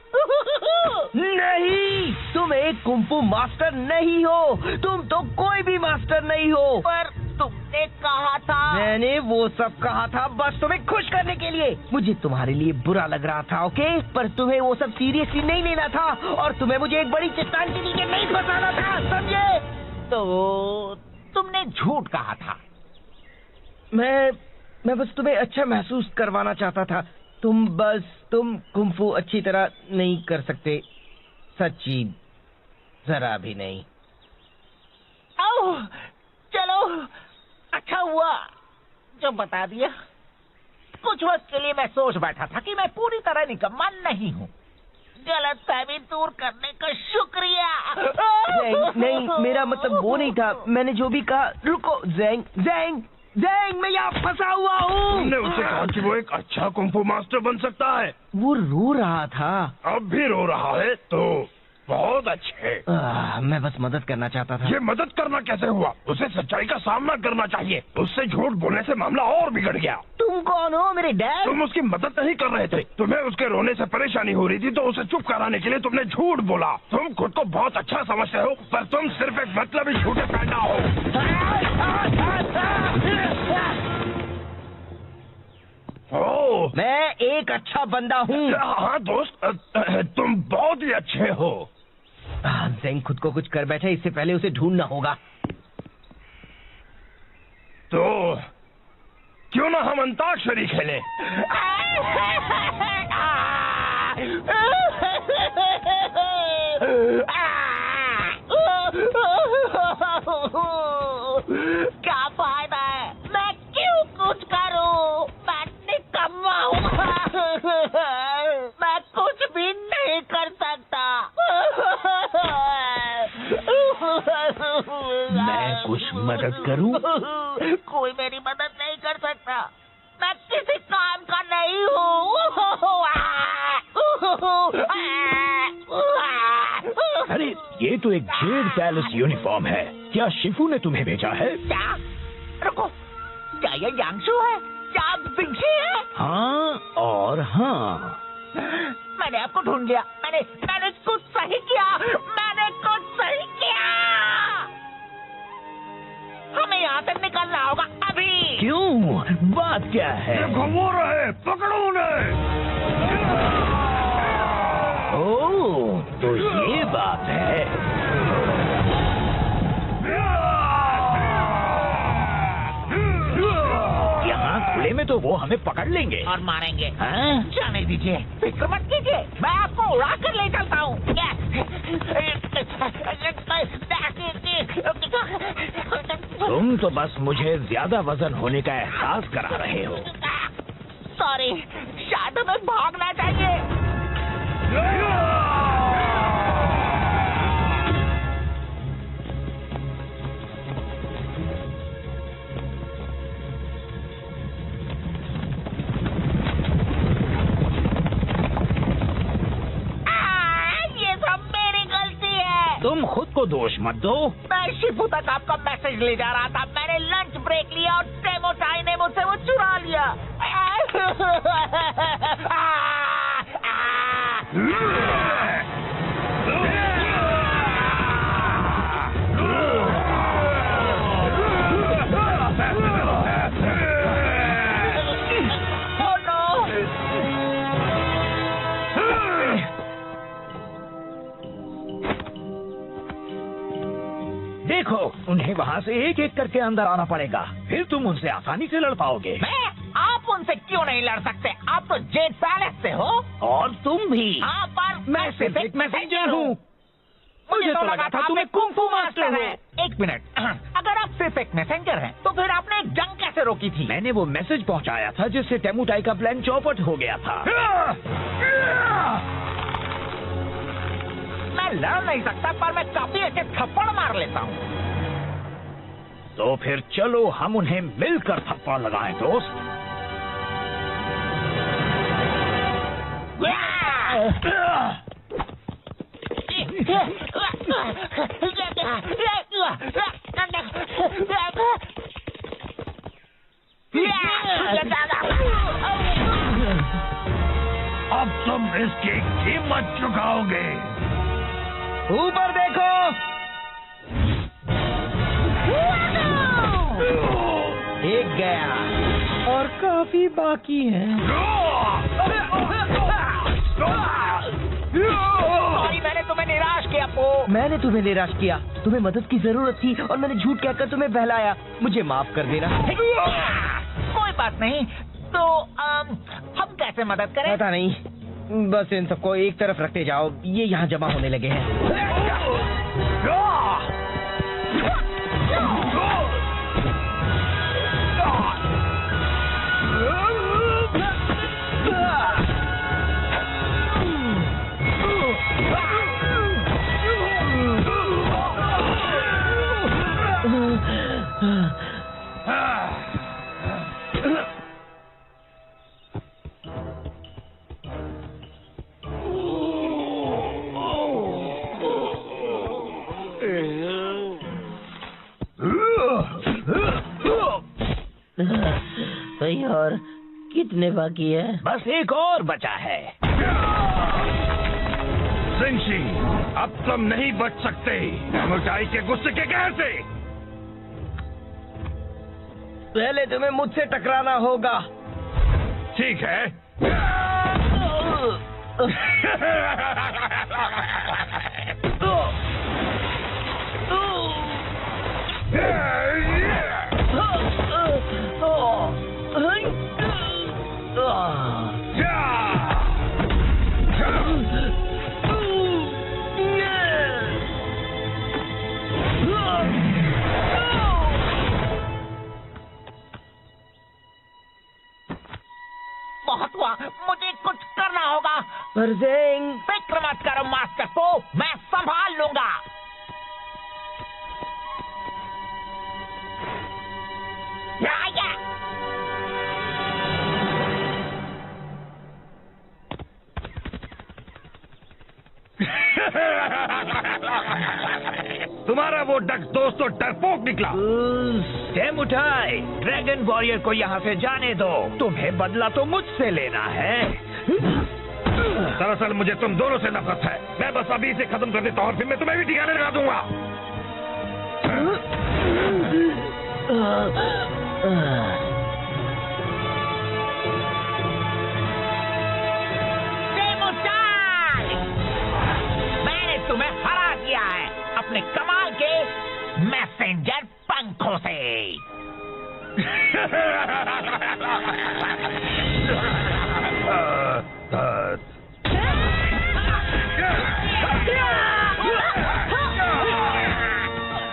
नहीं, तुम एक कुंफू मास्टर नहीं हो। तुम तो कोई भी मास्टर नहीं हो। पर तुमने कहा था। मैंने वो सब कहा था बस तुम्हें खुश करने के लिए। मुझे तुम्हारे लिए बुरा लग रहा था, ओके? पर तुम्हें वो सब सीरियसली नहीं लेना था और तुम्हें मुझे एक बड़ी चट्टान के नीचे नहीं फंसाना था, समझे? तो तुमने झूठ कहा था। मैं बस तुम्हें अच्छा महसूस करवाना चाहता था। तुम कुंफू अच्छी तरह नहीं कर सकते, सच्ची जरा भी नहीं। ओह, चलो, अच्छा हुआ जो बता दिया। कुछ वक्त के लिए मैं सोच बैठा था कि मैं पूरी तरह निकम्मा नहीं हूँ। गलतफहमी दूर करने का शुक्रिया। नहीं, मेरा मतलब वो नहीं था। मैंने जो भी कहा। रुको, ज़ेंग, मैं यहाँ फंसा हुआ हूँ। तुमने उसे कहा कि वो एक अच्छा कुंफू मास्टर बन सकता है। वो रो रहा था। अब भी रो रहा है तो बहुत अच्छे। मैं बस मदद करना चाहता था। ये मदद करना कैसे हुआ? उसे सच्चाई का सामना करना चाहिए। उससे झूठ बोलने से मामला और बिगड़ गया। तुम कौन हो, मेरे डैड? तुम उसकी मदद नहीं कर रहे थे। तुम्हें उसके रोने से परेशानी हो रही थी तो उसे चुप कराने के लिए तुमने झूठ बोला। तुम खुद को बहुत अच्छा समझते हो पर तुम सिर्फ एक मतलबी झूठे पैदा हो। ओह, मैं एक अच्छा बंदा हूँ। हाँ दोस्त, तुम बहुत ही अच्छे हो। ज़ेंग खुद को कुछ कर बैठे, इससे पहले उसे ढूंढना होगा। तो क्यों ना हम अंताक्षरी खेलें? क्या फायदा है? मैं क्यों कुछ करूं? मैं निकम्मा हूँ। मैं कुछ भी नहीं कर सकता। मदद करूं? कोई मेरी मदद नहीं कर सकता, मैं किसी काम का नहीं हूँ। अरे ये तो एक जेड पैलेस यूनिफॉर्म है। क्या शिफू ने तुम्हें भेजा है? क्या? रुको, क्या ये यांगशु है? क्या आप जिंशी है? हाँ और हाँ। मैंने आपको ढूंढ लिया। मैंने कुछ सही किया। मैंने कुछ सही किया। हमें यहाँ से निकलना होगा अभी। क्यों? बात क्या है? घुमो रहे, पकड़ो उन्हें। ओह, तो ये बात है। यहाँ खुले में तो वो हमें पकड़ लेंगे और मारेंगे। हाँ? जाने दीजिए, फिक्र मत कीजिए, मैं आपको उड़ा कर ले चलता हूँ। तुम तो बस मुझे ज्यादा वजन होने का एहसास करा रहे हो। सॉरी, शायद हमें भागना चाहिए। तुम खुद को दोष मत दो। मैं शिफू तक आपका मैसेज ले जा रहा था। मैंने लंच ब्रेक लिया और टेमोटाई ने मुझसे वो चुरा लिया। देखो, उन्हें वहाँ से एक एक करके अंदर आना पड़ेगा, फिर तुम उनसे आसानी से लड़ पाओगे। मैं? आप उनसे क्यों नहीं लड़ सकते? आप तो जेड पैलेस से हो। और तुम भी। हाँ, पर मैं सिर्फ एक मैसेंजर हूँ। मुझे तो लगा था तुम्हें कुंफू मास्टर हो। एक मिनट, अगर आप सिर्फ एक मैसेंजर हैं, तो फिर आपने एक जंग कैसे रोकी थी? मैंने वो मैसेज पहुँचाया था जिससे टेमुटाई का प्लान चौपट हो गया था। मैं लड़ नहीं सकता, पर मैं काफी अच्छे थप्पड़ मार लेता हूँ। तो फिर चलो हम उन्हें मिलकर थप्पड़ लगाएं, दोस्त। अब तुम इसकी कीमत चुकाओगे। ऊपर देखो। एक गया और काफी बाकी है। सॉरी, मैंने तुम्हें निराश किया। मैंने तुम्हें निराश किया। तुम्हें मदद की जरूरत थी और मैंने झूठ कहकर तुम्हें बहलाया। मुझे माफ कर देना। कोई बात नहीं। तो हम कैसे मदद करें? पता नहीं, बस इन सबको एक तरफ रखते जाओ। ये यहाँ जमा होने लगे हैं। भाई, और कितने बाकी है? बस एक और बचा है। जिंशी, अब तुम नहीं बच सकते टेमुटाई के गुस्से के कहर से। पहले तुम्हें मुझसे टकराना होगा। ठीक है। बहुत हुआ, मुझे कुछ करना होगा। परजेंग, फिक्र मत करो मास्टर को, मैं संभाल लूंगा। तुम्हारा वो दोस्त तो डरपोक निकला। सेमुटाई, ड्रैगन वॉरियर को यहाँ से जाने दो। तुम्हें बदला तो मुझसे लेना है। दरअसल मुझे तुम दोनों से नफरत है। मैं बस अभी इसे खत्म कर देता हूँ और फिर मैं तुम्हें भी ठिकाने लगा दूंगा। मैंने तुम्हें हरा दिया है अपने कमाल के मैसेंजर पंखों से।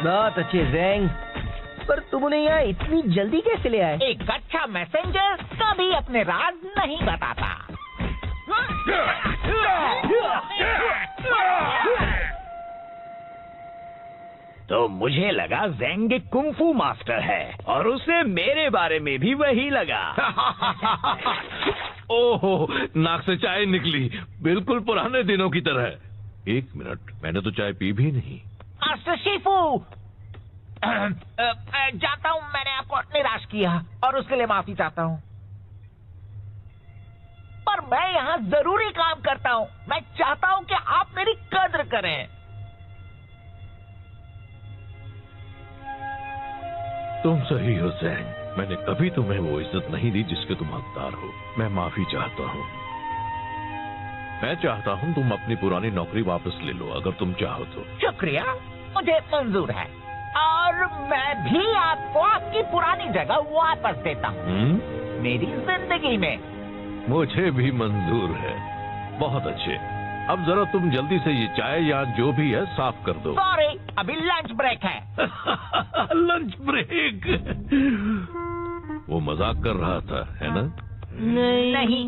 बहुत अच्छे ज़ैंग, पर तुम उन्हें यहाँ इतनी जल्दी कैसे ले आए? एक अच्छा मैसेंजर कभी अपने राज नहीं बताता। तो मुझे लगा ज़ैंग एक कुंफू मास्टर है और उसे मेरे बारे में भी वही लगा। ओहो, नाक से चाय निकली, बिल्कुल पुराने दिनों की तरह। 1 मिनट, मैंने तो चाय पी भी नहीं। मास्टर शिफू, जानता हूँ मैंने आपको निराश किया और उसके लिए माफी चाहता हूँ, पर मैं यहाँ जरूरी काम करता हूँ। मैं चाहता हूँ कि आप मेरी कद्र करें। तुम सही हो ज़ैंग, मैंने कभी तुम्हें वो इज्जत नहीं दी जिसके तुम हकदार हो। मैं माफी चाहता हूँ। मैं चाहता हूँ तुम अपनी पुरानी नौकरी वापस ले लो, अगर तुम चाहो तो। शुक्रिया, मुझे मंजूर है और मैं भी आपको आपकी पुरानी जगह वापस देता हूँ मेरी जिंदगी में। मुझे भी मंजूर है। बहुत अच्छे, अब जरा तुम जल्दी से ये चाय या जो भी है साफ कर दो। सॉरी, अभी लंच ब्रेक है। Lunch break? वो मजाक कर रहा था, है ना? नहीं।